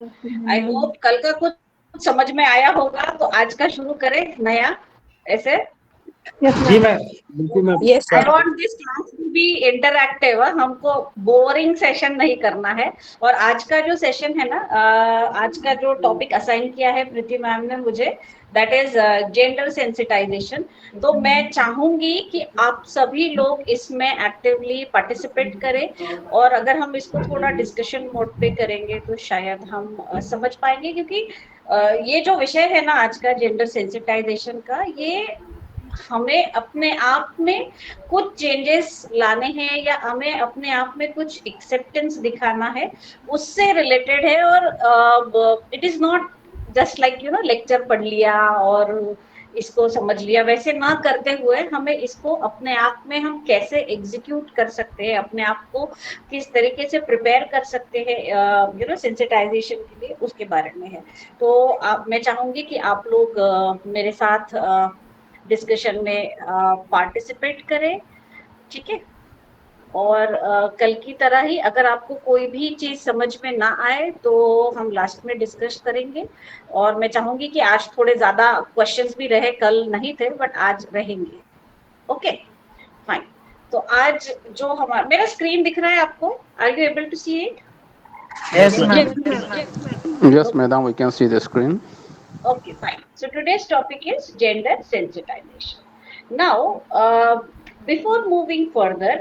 I hope कल का कुछ समझ में आया होगा, तो आज का शुरू करें नया ऐसे। जी मैम, बिल्कुल ma'am. Yes I ma'am. Want this class to be interactive, हमको बोरिंग सेशन नहीं करना है। और आज का जो सेशन है ना, आज का जो टॉपिक असाइन किया है प्रीति मैम ने मुझे, दैट इज जेंडर सेंसिटाइजेशन। तो मैं चाहूंगी कि आप सभी लोग इसमें एक्टिवली पार्टिसिपेट करें, और अगर हम इसको थोड़ा डिस्कशन मोड पे करेंगे तो शायद हम समझ पाएंगे, क्योंकि ये जो विषय है ना आज का जेंडर सेंसिटाइजेशन का, ये हमें अपने आप में कुछ चेंजेस लाने हैं, या हमें अपने आप में कुछ एक्सेप्टेंस दिखाना है, उससे रिलेटेड है। और it is not just like lecture पढ़ लिया और इसको समझ लिया, वैसे ना करते हुए हमें इसको अपने आप में हम कैसे एग्जीक्यूट कर सकते हैं, अपने आप को किस तरीके से प्रिपेयर कर सकते हैं सेंसिटाइजेशन के लिए, उसके बारे में है। तो मैं चाहूंगी कि आप लोग मेरे साथ डिस्कशन में पार्टिसिपेट करें, ठीक है। और कल की तरह ही अगर आपको कोई भी चीज समझ में ना आए तो हम लास्ट में डिस्कस करेंगे। और मैं चाहूंगी कि आज थोड़े ज्यादा क्वेश्चंस भी रहे, कल नहीं थे बट आज रहेंगे। Okay fine. तो आज जो हमारा, मेरा स्क्रीन दिख रहा है आपको? Are you able to see it? Yes ma'am. Yes, madam, we can see the screen. Okay, fine. So today's topic is gender sensitization. Now, before moving further,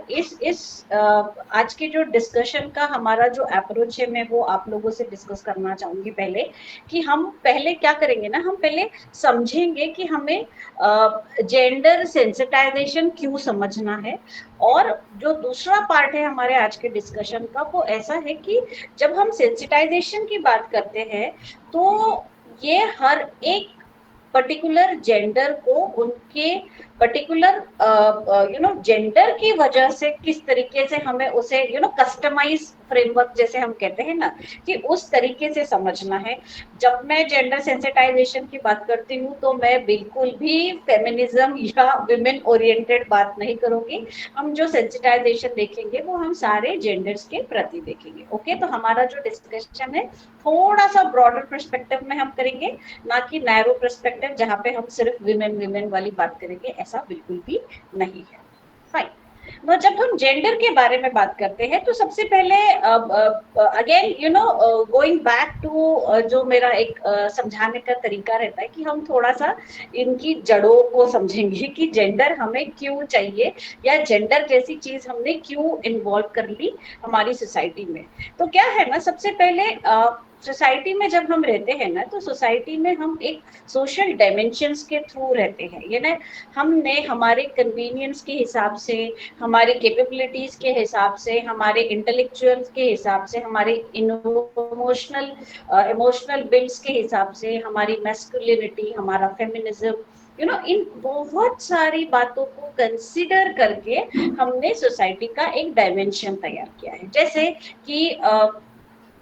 आज के जो डिस्कशन का हमारा जो अप्रोच है, मैं वो आप लोगों से डिस्कस करना चाहूंगी पहले। कि हम पहले क्या करेंगे ना, हम पहले समझेंगे कि हमें जेंडर सेंसिटाइजेशन क्यों समझना है। और जो दूसरा पार्ट है हमारे आज के डिस्कशन का, वो ऐसा है कि जब हम सेंसिटाइजेशन की बात करते हैं तो ये हर एक पर्टिकुलर जेंडर को उनके पर्टिकुलर जेंडर की वजह से किस तरीके से हमें उसे कस्टमाइज फ्रेमवर्क जैसे हम कहते हैं ना, कि उस तरीके से समझना है। जब मैं जेंडर सेंसिटाइजेशन की बात करती हूँ तो मैं बिल्कुल भी फेमिनिज्म या विमेन ओरिएंटेड बात नहीं करूंगी। हम जो सेंसिटाइजेशन देखेंगे वो हम सारे जेंडर्स के प्रति देखेंगे। ओके, तो हमारा जो डिस्कशन है थोड़ा सा ब्रॉडर पर्सपेक्टिव में हम करेंगे, ना कि नैरो पर्सपेक्टिव जहां पे हम सिर्फ विमेन विमेन वाली बात करेंगे, ऐसा बिल्कुल भी नहीं है। फाइन। तो जब हम जेंडर के बारे में बात करते हैं तो सबसे पहले अगेन गोइंग बैक टू जो मेरा एक समझाने का तरीका रहता है कि हम थोड़ा सा इनकी जड़ों को समझेंगे कि जेंडर हमें क्यों चाहिए, या जेंडर जैसी चीज हमने क्यों इन्वॉल्व कर ली हमारी सोसाइटी में। तो क्या है ना, सबसे पहले सोसाइटी में जब हम रहते हैं ना, तो सोसाइटी में हम एक सोशल डायमेंशंस के थ्रू रहते हैं। ये ना, हमने हमारे कन्वीनियंस के हिसाब से, हमारे कैपेबिलिटीज के हिसाब से, हमारे इंटेलेक्चुअल्स के हिसाब से, हमारे इमोशनल इमोशनल बिल्ड्स के हिसाब से, हमारी मैस्कुलिनिटी, हमारा फेमिनिज्म, इन बहुत सारी बातों को कंसिडर करके हमने सोसाइटी का एक डायमेंशन तैयार किया है। जैसे कि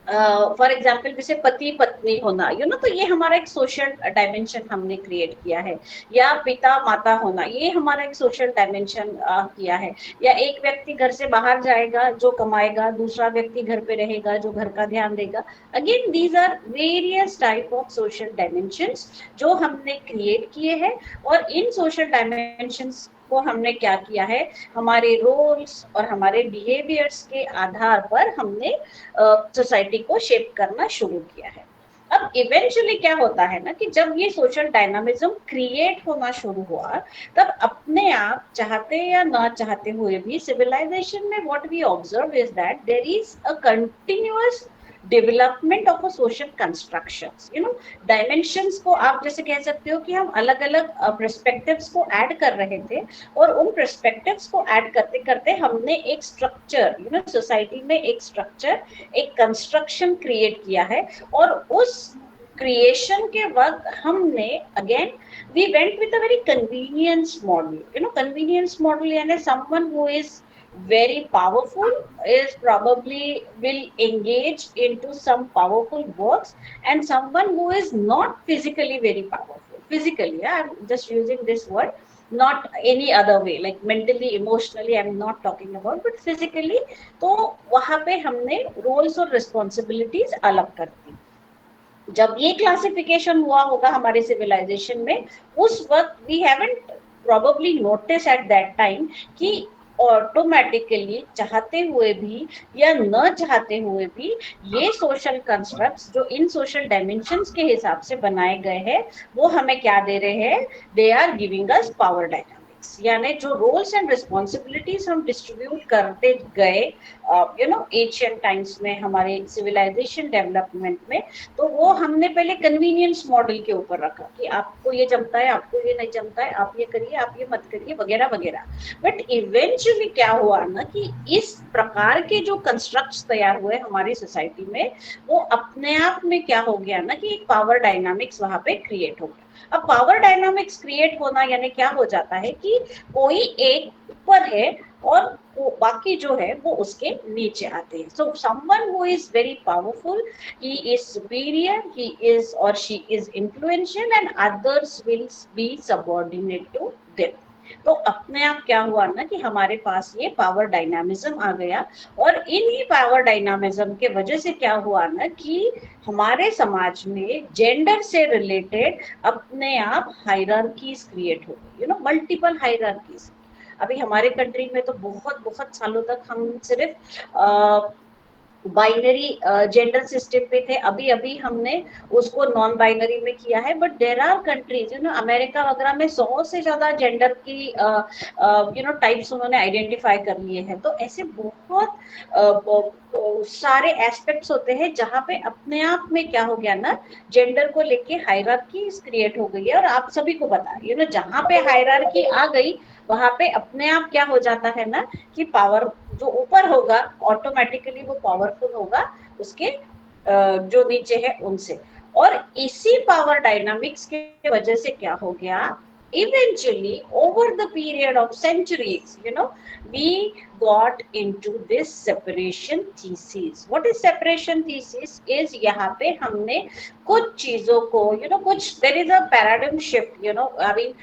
फॉर एग्जाम्पल जैसे पति पत्नी होना, तो ये हमारा एक सोशल डायमेंशन हमने क्रिएट किया है। या पिता माता होना, ये हमारा एक सोशल डायमेंशन किया है। या एक व्यक्ति घर से बाहर जाएगा जो कमाएगा, दूसरा व्यक्ति घर पे रहेगा जो घर का ध्यान देगा। Again these are various type of social dimensions जो हमने क्रिएट किए हैं। और इन सोशल डायमेंशंस को हमने क्या किया है, हमारे रोल्स और हमारे बिहेवियर्स के आधार पर हमने सोसाइटी को शेप करना शुरू किया है। अब इवेंचुअली क्या होता है ना, कि जब ये सोशल डायनामिज्म क्रिएट होना शुरू हुआ, तब अपने आप चाहते या ना चाहते हुए भी सिविलाइजेशन में what we observe is that there is a continuous development of a social constructions. Dimensions को आप जैसे कह सकते हो कि हम अलग अलग पर्सपेक्टिव्स को ऐड कर रहे थे, और उन पर्सपेक्टिव्स को ऐड करते करते हमने एक स्ट्रक्चर, सोसाइटी में एक स्ट्रक्चर, एक कंस्ट्रक्शन क्रिएट किया है। और उस क्रिएशन के वक्त हमने again we went with a very convenience model. Convenience model यानी someone who is very powerful is probably will engage into some powerful works, and someone who is not physically very powerful, physically, yeah, I'm just using this word, not any other way, like mentally emotionally I'm not talking about, but physically, तो वहां पे हमने roles और responsibilities अलग कर दी। जब ये classification हुआ होगा हमारे सिविलाइजेशन में, उस वक्त we haven't probably notice at that time कि ऑटोमेटिकली चाहते हुए भी या न चाहते हुए भी ये सोशल कंस्ट्रक्ट्स जो इन सोशल डायमेंशंस के हिसाब से बनाए गए हैं, वो हमें क्या दे रहे हैं? They are giving us power dynamics. यानी जो रोल्स एंड रिस्पॉन्सिबिलिटीज हम डिस्ट्रीब्यूट करते गए एशियंट टाइम्स में, हमारे सिविलाइजेशन डेवलपमेंट में, तो वो हमने पहले कन्वीनियंस मॉडल के ऊपर रखा कि आपको ये जमता है, आपको ये नहीं जमता है, आप ये करिए, आप ये मत करिए, वगैरह वगैरह। बट इवेंचुअली क्या हुआ ना कि इस प्रकार के जो कंस्ट्रक्ट्स तैयार हुए हमारी सोसाइटी में, वो अपने आप में क्या हो गया ना कि एक पावर डायनामिक्स वहां पे क्रिएट हो गया। अब पावर डायनामिक्स क्रिएट होना यानी क्या हो जाता है कि कोई एक ऊपर है और बाकी जो है वो उसके नीचे आते हैं। So someone who is very powerful, he is superior, he is or she is influential and others will be subordinate to them। तो अपने आप क्या हुआ ना कि हमारे पास ये पावर डायनामिज्म आ गया, और इन्हीं पावर डायनामिज्म के वजह से क्या हुआ ना कि हमारे समाज में जेंडर से रिलेटेड अपने आप हायरार्कीज क्रिएट हो गई, मल्टीपल हायरार्कीज। अभी हमारे कंट्री में तो बहुत बहुत सालों तक हम सिर्फ बाइनरी जेंडर सिस्टम पे थे, अभी अभी हमने उसको नॉन बाइनरी में किया है। But there are countries, America वगैरह में 100 से ज्यादा जेंडर की टाइप्स उन्होंने आइडेंटिफाई कर लिए हैं। तो ऐसे बहुत सारे एस्पेक्ट्स होते हैं जहाँ पे अपने आप में क्या हो गया ना, जेंडर को लेके हायरार्की क्रिएट हो गई है। और आप सभी को पता है जहाँ पे हायरार्की आ गई, वहां पे अपने आप क्या हो जाता है ना कि पावर जो ऊपर होगा ऑटोमेटिकली वो पावरफुल होगा उसके जो नीचे है उनसे। और इसी पावर डायनामिक्स के वजह से क्या हो गया, eventually over the period of centuries, we got into this separation thesis। what is separation thesis is यहाँ पे हमने कुछ चीजों को कुछ there is a paradigm shift, I mean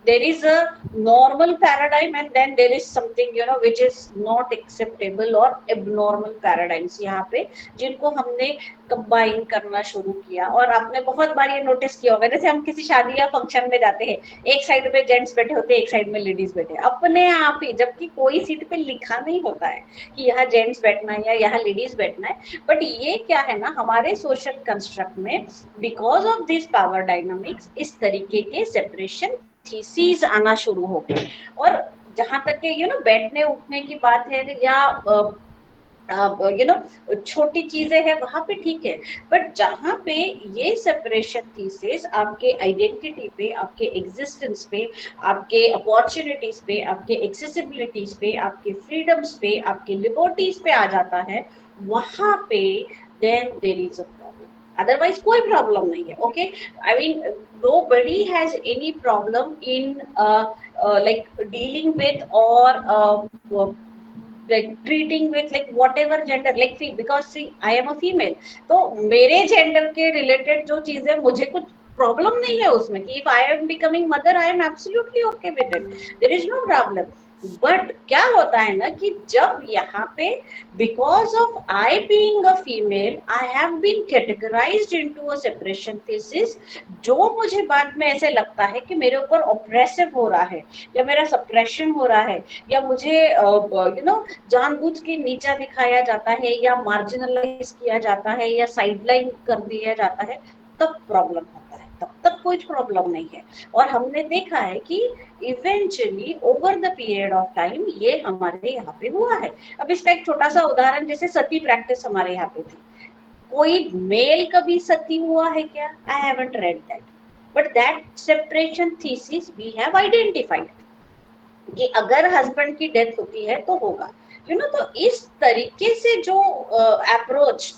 there is a normal paradigm and then there is something which is not acceptable or abnormal paradigms यहाँ पे, जिनको हमने कंबाइन करना शुरू किया। और आपने बहुत बार ये नोटिस किया होगा, जैसे हम किसी शादी या फंक्शन में जाते हैं, एक साइड पे जेंट्स बैठे होते हैं, एक साइड में लेडीज बैठे अपने आप ही, जबकि कोई सीट पे लिखा नहीं होता है कि यहाँ जेंट्स बैठना है या यहाँ लेडीज बैठना है। बट ये क्या है ना, हमारे सोशल कंस्ट्रक्ट में because of this power dynamics इस तरीके के सेपरेशन थीसीज आना शुरू हो गए। और जहां तक के बैठने उठने की बात है या छोटी चीजें हैं वहां पे ठीक है, बट जहां पे ये सेपरेशन थीसिस आपके आइडेंटिटी पे, आपके एग्जिस्टेंस पे, आपके अपॉर्चुनिटीज पे, आपके एक्सेसिबिलिटीज पे, आपके फ्रीडम्स पे, आपके लिबर्टीज पे आ जाता है, वहां पे then there is a problem. Otherwise कोई प्रॉब्लम नहीं है। Okay, I mean nobody has any problem in like dealing with or like treating with like whatever gender, like because see I am a female, तो मेरे gender के related जो चीजें, मुझे कुछ प्रॉब्लम नहीं है उसमें कि if I am becoming mother I am absolutely okay with it, there is no problem। But क्या होता है ना कि जब यहाँ पे because of I being a female I have been categorised into a separation thesis, जो मुझे बाद में ऐसे लगता है कि मेरे ऊपर ऑप्रेसिव हो रहा है या मेरा सप्रेशन हो रहा है या मुझे जानबूझ के नीचा दिखाया जाता है या मार्जिनलाइज किया जाता है या साइडलाइन कर दिया जाता है, तब प्रॉब्लम होता है। तब तक कोई प्रॉब्लम नहीं है। और हमने देखा है कि eventually over the period of time ये हमारे यहाँ पे हुआ है। अब इसका एक छोटा सा उदाहरण, जैसे सती प्रैक्टिस हमारे यहाँ पे थी, कोई मेल कभी सती हुआ है क्या? I haven't read that, but that separation thesis we have identified कि अगर हस्बैंड की डेथ होती है तो होगा, तो इस तरीके से जो अप्रोच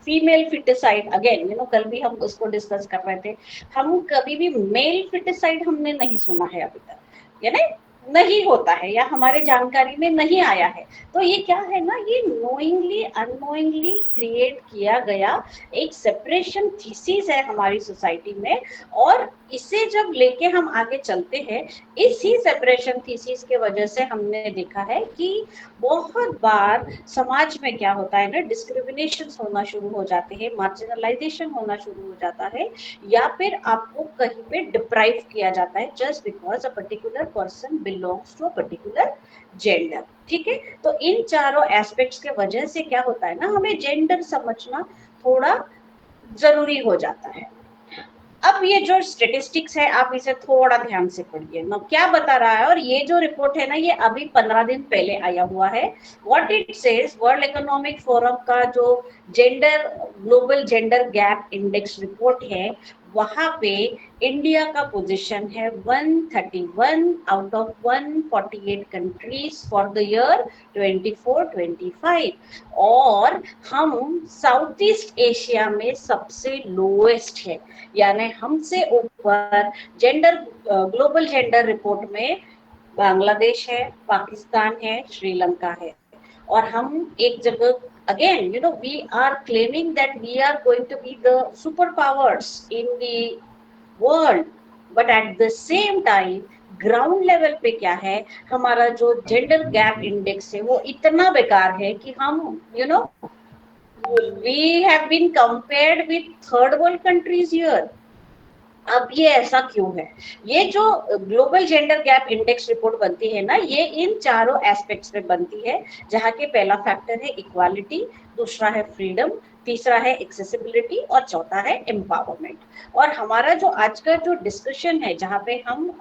फीमेल फिटिसाइड, अगेन कल भी हम उसको डिस्कस कर रहे थे, हम कभी भी मेल फिटिसाइड हमने नहीं सुना है अभी तक, नहीं होता है या हमारे जानकारी में नहीं आया है। तो ये क्या है ना, ये नोइंगली अननोइंगली क्रिएट किया गया एक सेपरेशन थीसिस है हमारी सोसाइटी में। और इसे जब लेके हम आगे चलते हैं, इसी सेपरेशन थीसिस के वजह से हमने देखा है कि बहुत बार समाज में क्या होता है ना, डिस्क्रिमिनेशन होना शुरू हो जाते हैं, मार्जिनलाइजेशन होना शुरू हो जाता है, या फिर आपको कहीं पे डिप्राइव किया जाता है just because a particular person belongs to a particular gender. ठीक है, तो इन चारों एस्पेक्ट्स के वजह से क्या होता है ना, हमें जेंडर समझना थोड़ा जरूरी हो जाता है। अब ये जो स्टेटिस्टिक्स है, आप इसे थोड़ा ध्यान से पढ़िए ना, क्या बता रहा है। और ये जो रिपोर्ट है ना, ये अभी 15 दिन पहले आया हुआ है। What it says, world economic forum का जो gender global gender gap index report है, वहां पे इंडिया का पोजीशन है 131 out of 148 countries for the year 24-25। और हम साउथ ईस्ट एशिया में सबसे लोएस्ट है, यानी हमसे ऊपर जेंडर ग्लोबल जेंडर रिपोर्ट में बांग्लादेश है, पाकिस्तान है, श्रीलंका है। और हम एक जगह, again, we are claiming that we are going to be the superpowers in the world, but at the same time ground level पे क्या है, हमारा जो जेंडर गैप इंडेक्स है वो इतना बेकार है कि हम we have been compared with third world countries here। अब ये ऐसा क्यों है? ये जो global gender gap index report बनती है ना, ये इन चारों एस्पेक्ट्स पे बनती है, जहाँ के पहला फैक्टर है इक्वालिटी, दूसरा है फ्रीडम, तीसरा है एक्सेसिबिलिटी और चौथा है एम्पावरमेंट। और हमारा जो आज का जो डिस्कशन है, जहाँ पे हम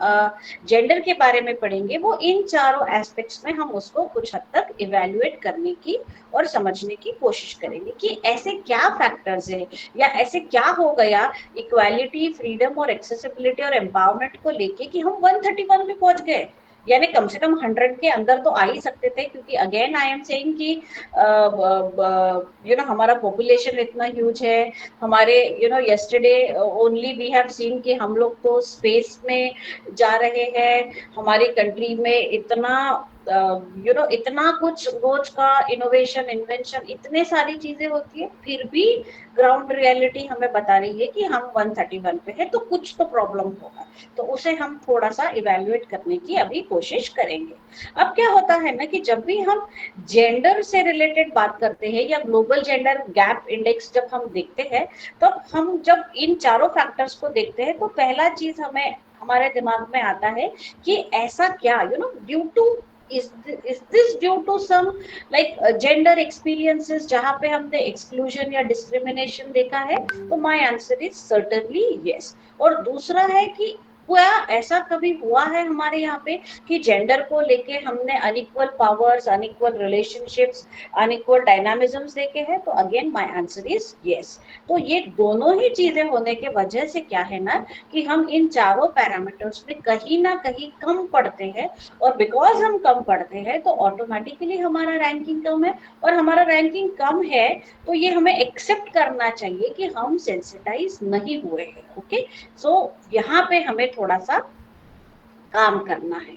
जेंडर के बारे में पढ़ेंगे, वो इन चारों एस्पेक्ट्स में हम उसको कुछ हद तक इवेल्युएट करने की और समझने की कोशिश करेंगे कि ऐसे क्या फैक्टर्स है या ऐसे क्या हो गया इक्वालिटी, फ्रीडम और एक्सेसिबिलिटी और एम्पावरमेंट को लेके कि हम 131 पे पहुंच गए। यानी कम से कम 100 के अंदर तो आ ही सकते थे, क्योंकि अगेन आई एम सेइंग कि हमारा पॉपुलेशन इतना ह्यूज है। हमारे yesterday only we have seen कि हम लोग तो स्पेस में जा रहे हैं, हमारी कंट्री में इतना इतना कुछ रोज का इनोवेशन, इन्वेंशन, इतने सारी चीजें होती है, फिर भी ग्राउंड रियलिटी हमें बता रही है कि हम 131 पे है, तो कुछ तो प्रॉब्लम होगा। तो उसे हम थोड़ा सा इवेल्युएट करने की अभी कोशिश करेंगे। अब क्या होता है ना कि जब भी हम जेंडर से रिलेटेड बात करते हैं या ग्लोबल जेंडर गैप इंडेक्स जब हम देखते हैं, तो हम जब इन चारों फैक्टर्स को देखते हैं, तो पहला चीज हमें हमारे दिमाग में आता है कि ऐसा क्या due to is this due to some like gender experiences जहाँ पे हमने exclusion या discrimination देखा है? तो my answer is certainly yes। और दूसरा है कि क्या ऐसा कभी हुआ है हमारे यहाँ पे कि जेंडर को लेके हमने unequal powers, unequal relationships, unequal dynamisms देखे हैं? तो again my answer is yes. तो ये दोनों ही चीजें होने के वजह से क्या है ना कि हम इन चारों पैरामीटर्स में कहीं ना कहीं कम पढ़ते हैं। और बिकॉज हम कम पढ़ते हैं तो ऑटोमेटिकली हमारा रैंकिंग कम है, और हमारा रैंकिंग कम है तो ये हमें एक्सेप्ट करना चाहिए कि हम सेंसिटाइज नहीं हुए हैं। ओके, सो यहाँ पे हमें थोड़ा सा काम करना है।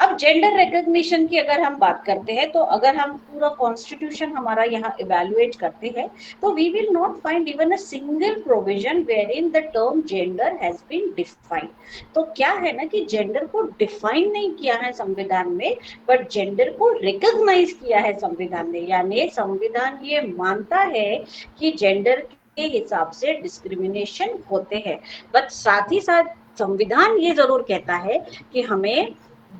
अब जेंडर रिकॉग्निशन की अगर हम बात करते हैं, तो अगर हम पूरा कॉन्स्टिट्यूशन हमारा यहाँ इवैल्यूएट करते हैं, तो we will not find even a single provision where in the term gender has been defined. तो क्या है ना कि जेंडर को डिफाइन नहीं किया है संविधान में, बट जेंडर को रिकॉग्नाइज किया है संविधान ने। यानी संविधान ये मानता है कि जेंडर के हिसाब से डिस्क्रिमिनेशन होते हैं, बट साथ ही साथ संविधान ये जरूर कहता है कि हमें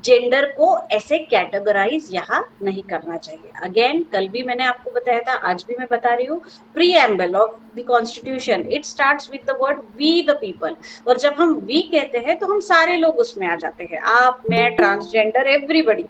जेंडर को ऐसे कैटेगराइज यहाँ नहीं करना चाहिए। अगेन कल भी मैंने आपको बताया था, आज भी मैं बता रही हूँ, preamble of the constitution it starts with the word we the people. और जब हम वी कहते हैं तो हम सारे लोग उसमें आ जाते हैं, आप, मैं, ट्रांसजेंडर, एवरीबडी।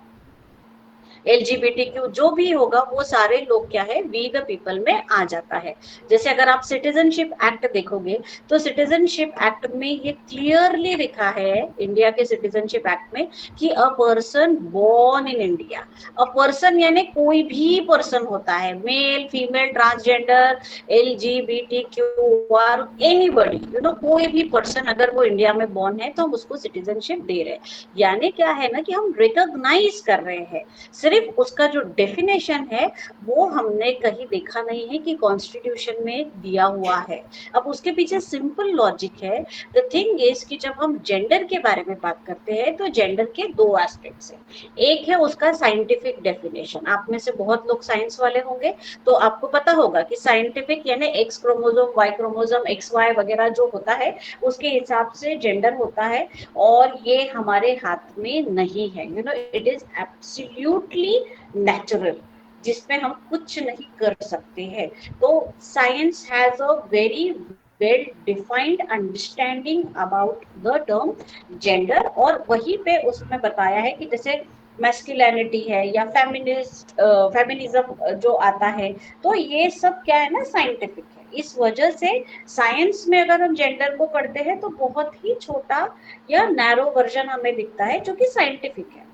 LGBTQ जो भी होगा वो सारे लोग क्या है, वी द पीपल में आ जाता है। जैसे अगर आप सिटीजनशिप एक्ट देखोगे तो सिटीजनशिप एक्ट में ये क्लियरली लिखा है, इंडिया के सिटीजनशिप एक्ट में, कि a person born in India, a person यानी कोई भी पर्सन होता है, male female transgender LGBTQR anybody, कोई भी पर्सन अगर वो इंडिया में बोर्न है तो हम उसको सिटीजनशिप दे रहे हैं। यानी क्या है ना कि हम रिकॉग्नाइज कर रहे हैं। सिर्फ उसका जो डेफिनेशन है वो हमने कहीं देखा नहीं है कि कॉन्स्टिट्यूशन में दिया हुआ है। अब उसके पीछे सिंपल लॉजिक है। द थिंग इज कि जब हम जेंडर के बारे में बात करते हैं तो जेंडर के दो एस्पेक्ट्स हैं। एक है उसका साइंटिफिक डेफिनेशन, आप में से बहुत लोग साइंस वाले होंगे तो आपको पता होगा कि साइंटिफिक यानी X chromosome, Y chromosome, XY वगैरह जो होता है उसके हिसाब से जेंडर होता है, और ये हमारे हाथ में नहीं है। इट इज एब्सोल्युटली नेचुरल, जिसमें हम कुछ नहीं कर सकते हैं। तो science has a very well defined understanding about the term gender, और वहीं पे उसमें बताया है कि जैसे मैस्कुलिनिटी है या फेमिनिज्म जो आता है, तो ये सब क्या है ना, साइंटिफिक है। इस वजह से साइंस में अगर हम जेंडर को पढ़ते हैं तो बहुत ही छोटा या नैरो वर्जन हमें दिखता है जो कि साइंटिफिक है।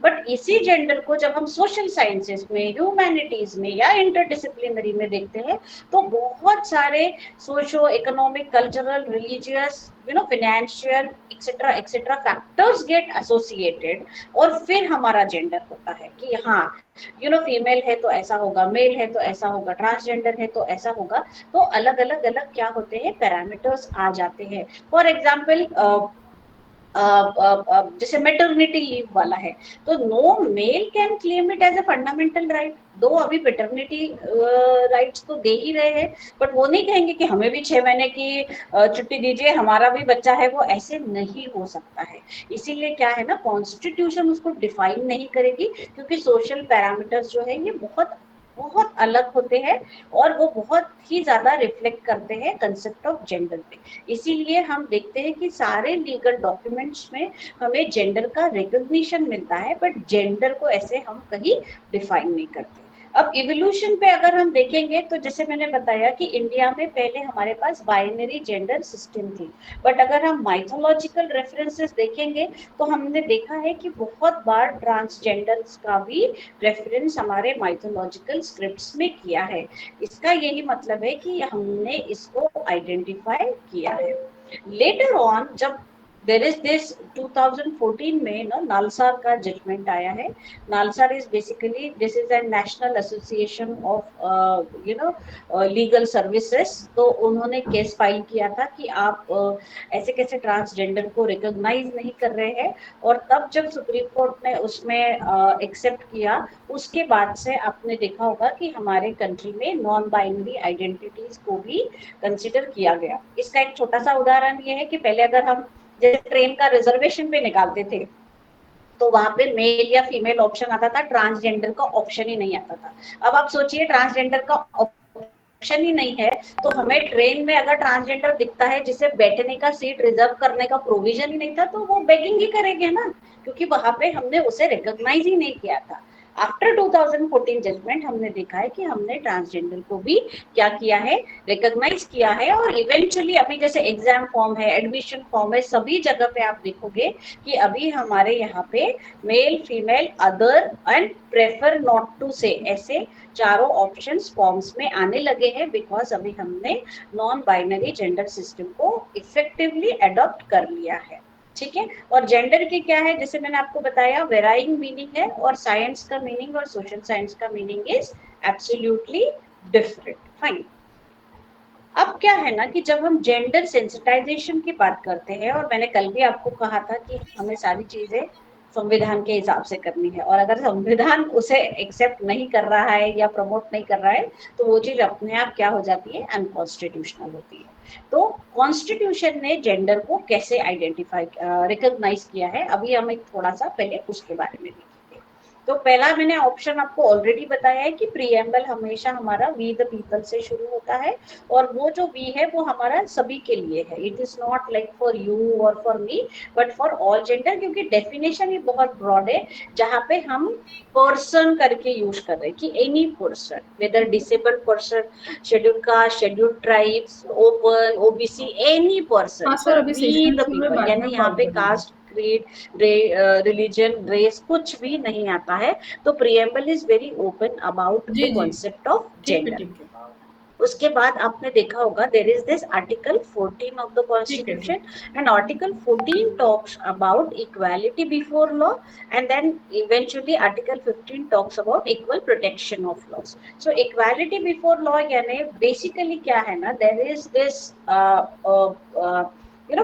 बट इसी जेंडर को जब हम सोशल साइंसेस में, ह्यूमैनिटीज में या इंटरडिसिप्लिनरी में देखते हैं तो बहुत सारे socio economic, cultural, religious, financial etcetera etcetera factors get associated, और फिर हमारा जेंडर होता है कि हाँ, फीमेल है तो ऐसा होगा, मेल है तो ऐसा होगा, ट्रांसजेंडर है तो ऐसा होगा। तो अलग अलग अलग क्या होते हैं, पैरामीटर्स आ जाते हैं। फॉर एग्जाम्पल जैसे मेटर्निटी लीव वाला है, तो no male can claim it as a fundamental right. दो अभी पेटर्निटी राइट्स तो दे ही रहे हैं, बट वो नहीं कहेंगे कि हमें भी 6 महीने की छुट्टी दीजिए, हमारा भी बच्चा है। वो ऐसे नहीं हो सकता है। इसीलिए क्या है ना, कॉन्स्टिट्यूशन उसको डिफाइन नहीं करेगी, क्योंकि सोशल पैरामीटर्स जो है ये बहुत बहुत अलग होते हैं, और वो बहुत ही ज्यादा रिफ्लेक्ट करते हैं कंसेप्ट ऑफ जेंडर पे। इसीलिए हम देखते हैं कि सारे लीगल डॉक्यूमेंट्स में हमें जेंडर का रिकॉग्निशन मिलता है, बट जेंडर को ऐसे हम कहीं डिफाइन नहीं करते। अब इवोल्यूशन पे अगर हम देखेंगे तो जैसे मैंने बताया कि इंडिया में पहले हमारे पास बाइनरी जेंडर सिस्टम थी, बट अगर हम माइथोलॉजिकल रेफरेंसेस देखेंगे तो हमने देखा है कि बहुत बार ट्रांसजेंडर्स का भी रेफरेंस हमारे माइथोलॉजिकल स्क्रिप्ट्स में किया है। इसका यही मतलब है कि हमने इसको आइडेंटिफाई किया है। लेटर ऑन जब देर इज दिस 2014 में ना नालसार का जजमेंट आया है। NALSAR is basically, this is an national association of legal services. तो उन्होंने केस फाइल किया था कि आप ऐसे कैसे ट्रांसजेंडर को रिकॉग्नाइज नहीं कर रहे हैं, और तब जब सुप्रीम कोर्ट ने उसमें एक्सेप्ट किया, उसके बाद से आपने देखा होगा कि हमारे कंट्री में नॉन बाइनरी आइडेंटिटीज को भी कंसिडर किया गया। इसका एक छोटा सा उदाहरण ये है कि पहले अगर हम जैसे ट्रेन का रिजर्वेशन पे निकालते थे तो वहां पे मेल या फीमेल ऑप्शन आता था, ट्रांसजेंडर का ऑप्शन ही नहीं आता था। अब आप सोचिए, ट्रांसजेंडर का ऑप्शन ही नहीं है तो हमें ट्रेन में अगर ट्रांसजेंडर दिखता है जिसे बैठने का सीट रिजर्व करने का प्रोविजन ही नहीं था, तो वो बेगिंग ही करेंगे ना, क्योंकि वहां पे हमने उसे रिकॉग्नाइज ही नहीं किया था। आफ्टर 2014 जजमेंट हमने देखा है कि हमने ट्रांसजेंडर को भी क्या किया है, रिकॉग्नाइज किया है। और इवेंचुअली अभी जैसे एग्जाम फॉर्म है, एडमिशन फॉर्म है, सभी जगह पे आप देखोगे कि अभी हमारे यहाँ पे male, female, other and prefer not to say, ऐसे चारों ऑप्शंस फॉर्म्स में आने लगे हैं, बिकॉज अभी हमने नॉन बाइनरी जेंडर सिस्टम को इफेक्टिवली अडॉप्ट कर लिया है। ठीक है। और जेंडर की क्या है, जैसे मैंने आपको बताया, वेराइंग मीनिंग है, और साइंस का मीनिंग और सोशल साइंस का meaning is absolutely different. Fine. अब क्या है ना कि जब हम जेंडर सेंसिटाइजेशन की बात करते हैं, और मैंने कल भी आपको कहा था कि हमें सारी चीजें संविधान के हिसाब से करनी है, और अगर संविधान उसे एक्सेप्ट नहीं कर रहा है या प्रमोट नहीं कर रहा है तो वो चीज अपने आप क्या हो जाती है, अनकॉन्स्टिट्यूशनल होती है। तो कॉन्स्टिट्यूशन ने जेंडर को कैसे आइडेंटिफाई, रिकॉग्नाइज किया है, अभी हम एक थोड़ा सा पहले उसके बारे में देखेंगे। तो पहला मैंने ऑप्शन आपको ऑलरेडी बताया है कि प्रीएम्बल हमेशा हमारा वी द पीपल से शुरू होता है, और वो जो वी है वो हमारा सभी के लिए है, it is not like for you और for me but for all gender, क्योंकि डेफिनेशन ही बहुत ब्रॉड है जहाँ पे हम पर्सन करके यूज कर रहे हैं कि any person, whether disabled person, schedule caste, schedule tribes, open, OBC, any person, हाँ सो सर, अभी वी सेशन द शुरू है, पीपल, बाद यानी में यहाँ कॉल पे करेंगे। कास्ट, क्रीड, रिलीजन, रेस कुछ भी नहीं आता है। तो preamble is very open about जी द जी, कॉन्सेप्ट ऑफ ठीक है जेंडर। ठीक है उसके बाद आपने देखा होगा there is this article 14 of the ठीक है। Constitution, and article 14 talks about equality before law, and then eventually article 15 talks about equal protection of laws. So equality before law यानी बेसिकली क्या है ना, there is this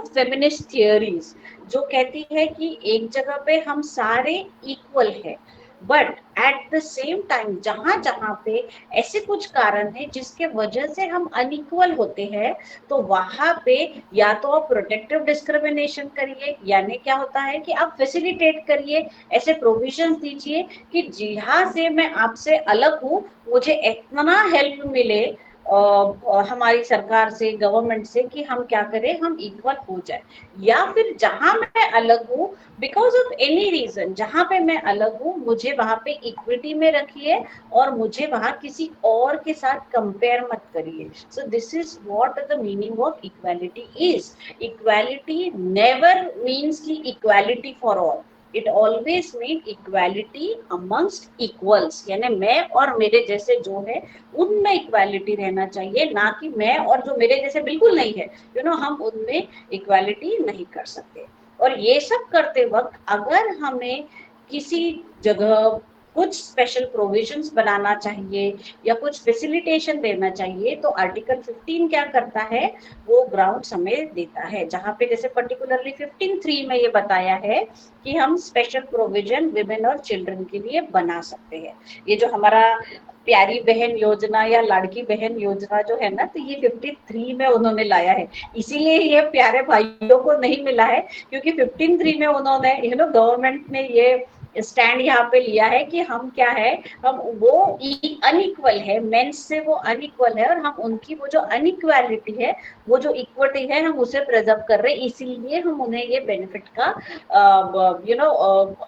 feminist theories जो कहती है कि एक जगह पे हम सारे इक्वल है, but at the same time जहां जहां पे ऐसे कुछ कारण है जिसके वजह से हम अनइक्वल होते हैं, तो वहां पे या तो आप प्रोटेक्टिव डिस्क्रिमिनेशन करिए, यानी क्या होता है कि आप फैसिलिटेट करिए, ऐसे प्रोविजंस दीजिए कि जहां से मैं आपसे अलग हूं मुझे इतना हेल्प मिले हमारी सरकार से, गवर्नमेंट से, कि हम क्या करें, हम इक्वल हो जाए। या फिर जहां मैं अलग हूं बिकॉज ऑफ एनी रीजन, जहां पे मैं अलग हूं मुझे वहां पे इक्विटी में रखिए और मुझे वहां किसी और के साथ कंपेयर मत करिए। So this is what the meaning of equality is. Equality never means की equality for all, it always mean equality amongst equals, यानी मैं और मेरे जैसे जो है उनमें इक्वालिटी रहना चाहिए, ना कि मैं और जो मेरे जैसे बिल्कुल नहीं है, हम उनमें इक्वालिटी नहीं कर सकते। और ये सब करते वक्त अगर हमें किसी जगह कुछ स्पेशल प्रोविजंस बनाना चाहिए या कुछ फैसिलिटेशन देना चाहिए, तो आर्टिकल 15 क्या करता है, वो ग्राउंड हमें देता है, जहां पे जैसे पर्टिकुलरली 15(3) में ये बताया है कि हम स्पेशल प्रोविजन विमेन और चिल्ड्रन के लिए बना सकते हैं। ये जो हमारा प्यारी बहन योजना या लाड़की बहन योजना जो है ना, तो ये 53 में उन्होंने लाया है, इसीलिए ये प्यारे भाइयों को नहीं मिला है, क्योंकि 15(3) में उन्होंने गवर्नमेंट ने ये स्टैंड यहाँ पे लिया है कि हम क्या है, हम वो अनइक्वल है, मेंस से वो अनइक्वल है, और हम उनकी वो जो अनइक्वालिटी है, वो जो इक्विटी है, हम उसे प्रिजर्व कर रहे हैं, इसीलिए हम उन्हें ये बेनिफिट का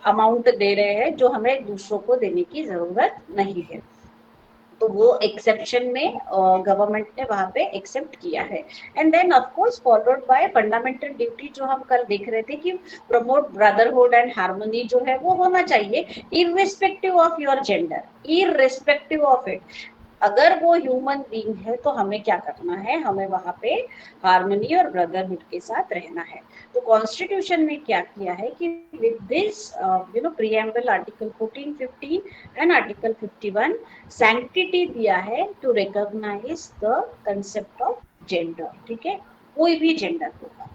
अमाउंट दे रहे हैं जो हमें दूसरों को देने की जरूरत नहीं है। तो वो एक्सेप्शन में गवर्नमेंट ने वहां पे एक्सेप्ट किया है। And then of course followed by fundamental duty, जो हम कल देख रहे थे कि प्रमोट ब्रदरहुड एंड हार्मनी जो है वो होना चाहिए irrespective of your gender, irrespective of it. अगर वो ह्यूमन बीइंग है तो हमें क्या करना है, हमें वहां पे हार्मनी और ब्रदरहुड के साथ रहना है। तो कॉन्स्टिट्यूशन ने क्या किया है कि with this preamble article 14, 15 and article 51 sanctity दिया है to recognise the concept of gender. ठीक है, कोई भी जेंडर होगा।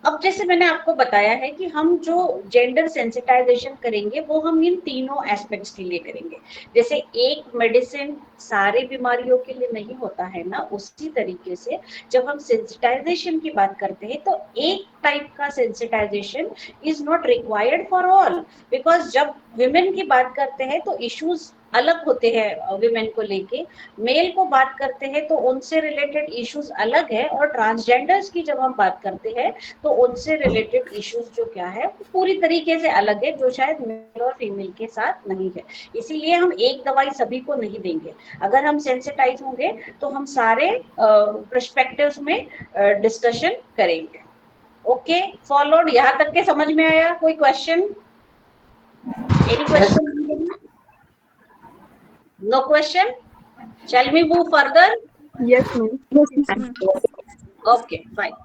अब जैसे मैंने आपको बताया है कि हम जो जेंडर सेंसिटाइजेशन करेंगे वो हम इन तीनों एस्पेक्ट्स के लिए करेंगे। जैसे एक मेडिसिन सारे बीमारियों के लिए नहीं होता है ना, उसी तरीके से जब हम सेंसिटाइजेशन की बात करते हैं तो एक टाइप का sensitisation is not required for all, because जब विमेन की बात करते हैं तो इश्यूज अलग होते हैं विमेन को लेके, मेल को बात करते हैं तो उनसे रिलेटेड इश्यूज अलग है, और ट्रांसजेंडर्स की जब हम बात करते हैं तो उनसे रिलेटेड इश्यूज जो क्या है पूरी तरीके से अलग है, जो शायद मेल और फीमेल के साथ नहीं है। इसीलिए हम एक दवाई सभी को नहीं देंगे। अगर हम सेंसिटाइज होंगे तो हम सारे पर्सपेक्टिव्स में डिस्कशन करेंगे। ओके, फॉलोड, यहाँ तक के समझ में आया? कोई question? Any question? No question? Shall we move further? Yes, ma'am. Okay, fine.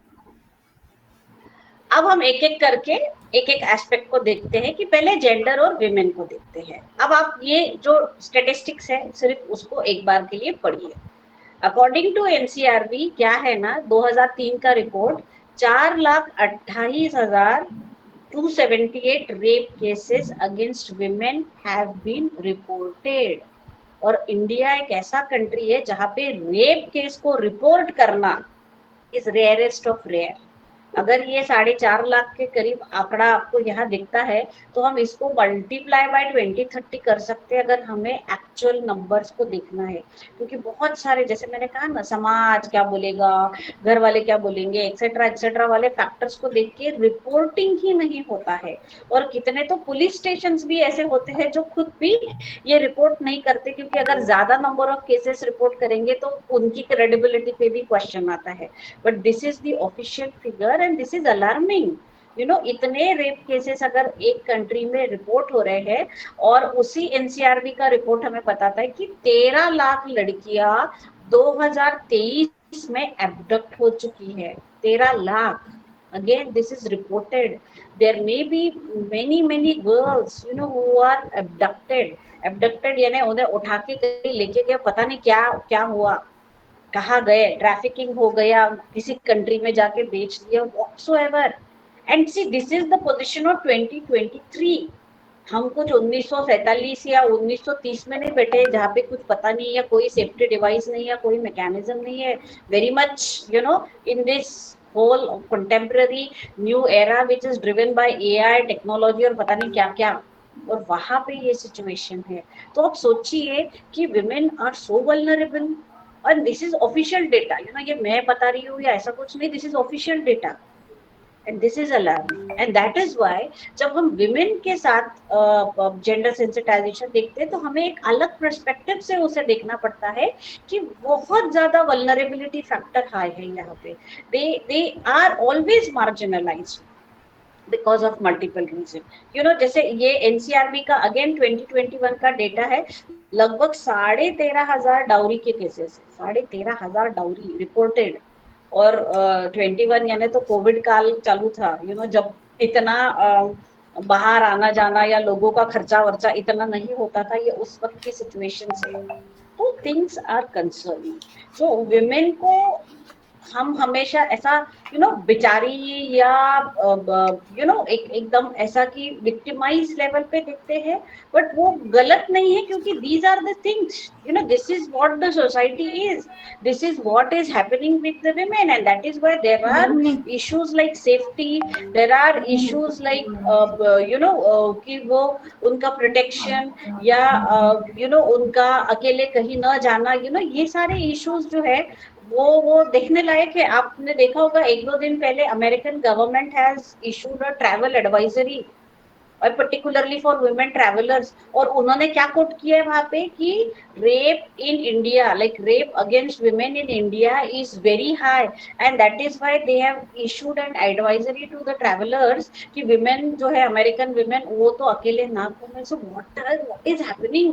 अब हम एक एक करके एक एक एस्पेक्ट को देखते हैं कि पहले जेंडर और विमेन को देखते हैं। अब आप ये जो स्टेटिस्टिक्स है सिर्फ उसको एक बार के लिए पढ़िए। अकॉर्डिंग टू एनसीआरबी क्या है ना, 2003 का report, 4,28,278 rape cases against women have been reported. और इंडिया एक ऐसा कंट्री है जहां पे रेप केस को रिपोर्ट करना इज रेयरेस्ट ऑफ रेयर। अगर ये 4.5 लाख के करीब आंकड़ा आपको यहाँ दिखता है, तो हम इसको मल्टीप्लाई बाय 20-30 कर सकते हैं अगर हमें एक्चुअल नंबर्स को देखना है। क्योंकि बहुत सारे, जैसे मैंने कहा ना, समाज क्या बोलेगा, घर वाले क्या बोलेंगे, एक्सेट्रा एक्सेट्रा वाले फैक्टर्स को देख के रिपोर्टिंग ही नहीं होता है। और कितने तो पुलिस स्टेशन भी ऐसे होते हैं जो खुद भी ये रिपोर्ट नहीं करते, क्योंकि अगर ज्यादा नंबर ऑफ केसेस रिपोर्ट करेंगे तो उनकी क्रेडिबिलिटी पे भी क्वेश्चन आता है। But this is the official figure and this is alarming. इतने रेप केसेस अगर एक कंट्री में रिपोर्ट हो रहे हैं, और उसी एनसीआरबी का रिपोर्ट हमें बताता है कि 13 लाख लड़कियां 2023 में एब्डक्ट हो चुकी है। 13 lakh. Again, this is reported. There may be many girls, who are abducted. Abducted यानी उन्हें उठा के कहीं लेके गया, पता नहीं क्या क्या हुआ, कहाँ गए, ट्रैफिकिंग हो गया, किसी कंट्री में जाके बेच दिया, whatsoever. And see, this is the position of 2023. हम कुछ 1947 या 1930 में नहीं बैठे, जहाँ पे कुछ पता नहीं है, कोई सेफ्टी डिवाइस नहीं है, कोई मैकेनिज्म नहीं है. Very much in this whole contemporary new era which is driven by AI technology और पता नहीं क्या क्या, और वहां पे ये सिचुएशन है. तो आप सोचिए कि women are so vulnerable. और दिस इज ऑफिशियल डेटा, ये मैं बता रही हूँ या ऐसा कुछ नहीं, this is official data. And this is alarming. And that is why जब हम विमेन के साथ जेंडर सेंसिटाइजेशन देखते हैं, तो हमें एक अलग पर्सपेक्टिव से उसे देखना पड़ता है कि बहुत ज्यादा वल्नरेबिलिटी फैक्टर हाई है यहाँ पे. They are always marginalised because of multiple reason. जैसे ये एनसीआरबी का अगेन 2021 का डेटा है, लगभग 13,500 डाउरी के केसेस, 13,500 डाउरी रिपोर्टेड. और 21 यानी तो कोविड काल चालू था, जब इतना बाहर आना जाना या लोगों का खर्चा वर्चा इतना नहीं होता था, ये उस वक्त की सिचुएशन से. तो things are concerning. So women को हम हमेशा ऐसा बेचारी या एकदम ऐसा कि विक्टिमाइज लेवल पे देखते हैं. बट वो गलत नहीं है, क्योंकि these are the things, this is what the society is, this is what is happening with the women, and that is why there are issues like safety, there are issues like कि वो उनका protection या उनका अकेले कहीं न जाना, ये सारे इश्यूज जो है वो देखने लायक है. आपने देखा होगा 1-2 दिन पहले American government has issued a travel advisory, और पर्टिकुलरली फॉर वुमेन ट्रैवलर्स. और उन्होंने क्या कोट किया है वहां पे कि rape in India, like rape against women in India is very high, and that is why they have issued an advisory to the travellers कि वुमेन जो है, अमेरिकन वुमेन, वो तो अकेले ना घूमे. So what is happening,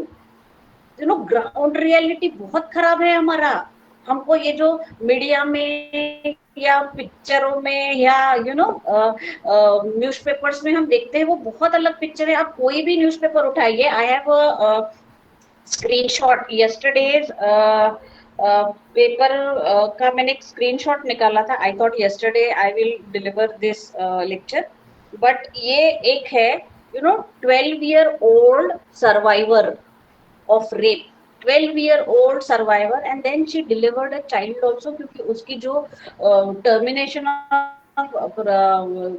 ground reality बहुत खराब है हमारा. हमको ये जो मीडिया में या पिक्चरों में या न्यूज़पेपर्स में हम देखते हैं, वो बहुत अलग पिक्चर है. आप कोई भी न्यूज़पेपर उठाइए. I have a screenshot yesterday's paper का, मैंने एक स्क्रीनशॉट निकाला था. I thought yesterday I will deliver this lecture, but ये एक है 12-year-old survivor of rape, 12-year-old survivor, and then she delivered a child also, क्योंकि उसकी जो termination of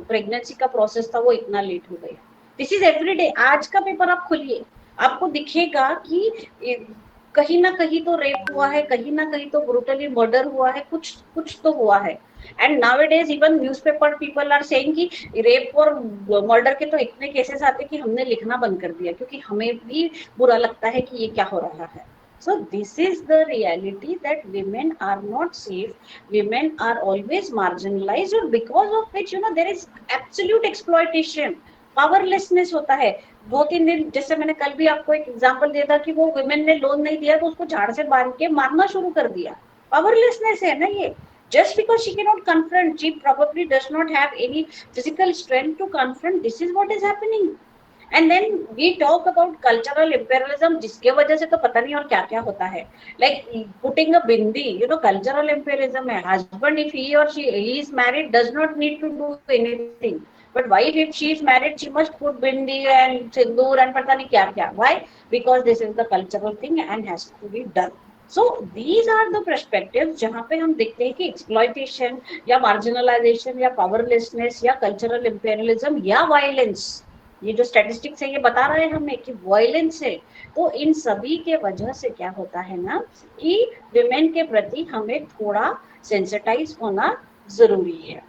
pregnancy का प्रोसेस था वो इतना लेट हो गया. This is everyday. आज का पेपर आप खोलिए, आपको दिखेगा कि कहीं ना कहीं तो रेप हुआ है, कहीं ना कहीं तो ब्रूटली मर्डर हुआ है, कुछ तो हुआ है. And nowadays even newspaper people are saying कि रेप और मर्डर के तो इतने केसेस आते कि हमने लिखना बंद कर दिया, क्योंकि हमें भी बुरा लगता है कि ये क्या हो रहा है. So this is the reality, that women are not safe, women are always marginalized, or because of which there is absolute exploitation, powerlessness होता है. 2-3 दिन, जैसे मैंने कल भी आपको एक एग्जांपल दिया था कि वो वुमेन ने लोन नहीं दिया तो उसको झाड़ से बांध के मारना शुरू कर दिया. पावरलेसनेस है ना ये. Just because she cannot confront, she probably does not have any physical strength to confront. This is what is happening. And then we talk about cultural imperialism, जिसके वजह से तो पता नहीं और क्या क्या होता है. Like putting a bindi, cultural imperialism है. Husband, if he or she is married, does not need to do anything. But wife, if she is married, she must put bindi and sindoor and पता नहीं क्या क्या. Why? Because this is the cultural thing and has to be done. So these are the perspective जहाँ पे हम देखते हैं कि एक्सप्लॉयटेशन या मार्जिनलाइजेशन या पावरलेसनेस या कल्चरल इंपेरियलिज्म या वायलेंस, ये जो स्टैटिस्टिक्स है ये बता रहे हैं हमें कि वायलेंस है। तो इन सभी के वजह से क्या होता है ना कि विमेन के प्रति हमें थोड़ा सेंसिटाइज होना जरूरी है।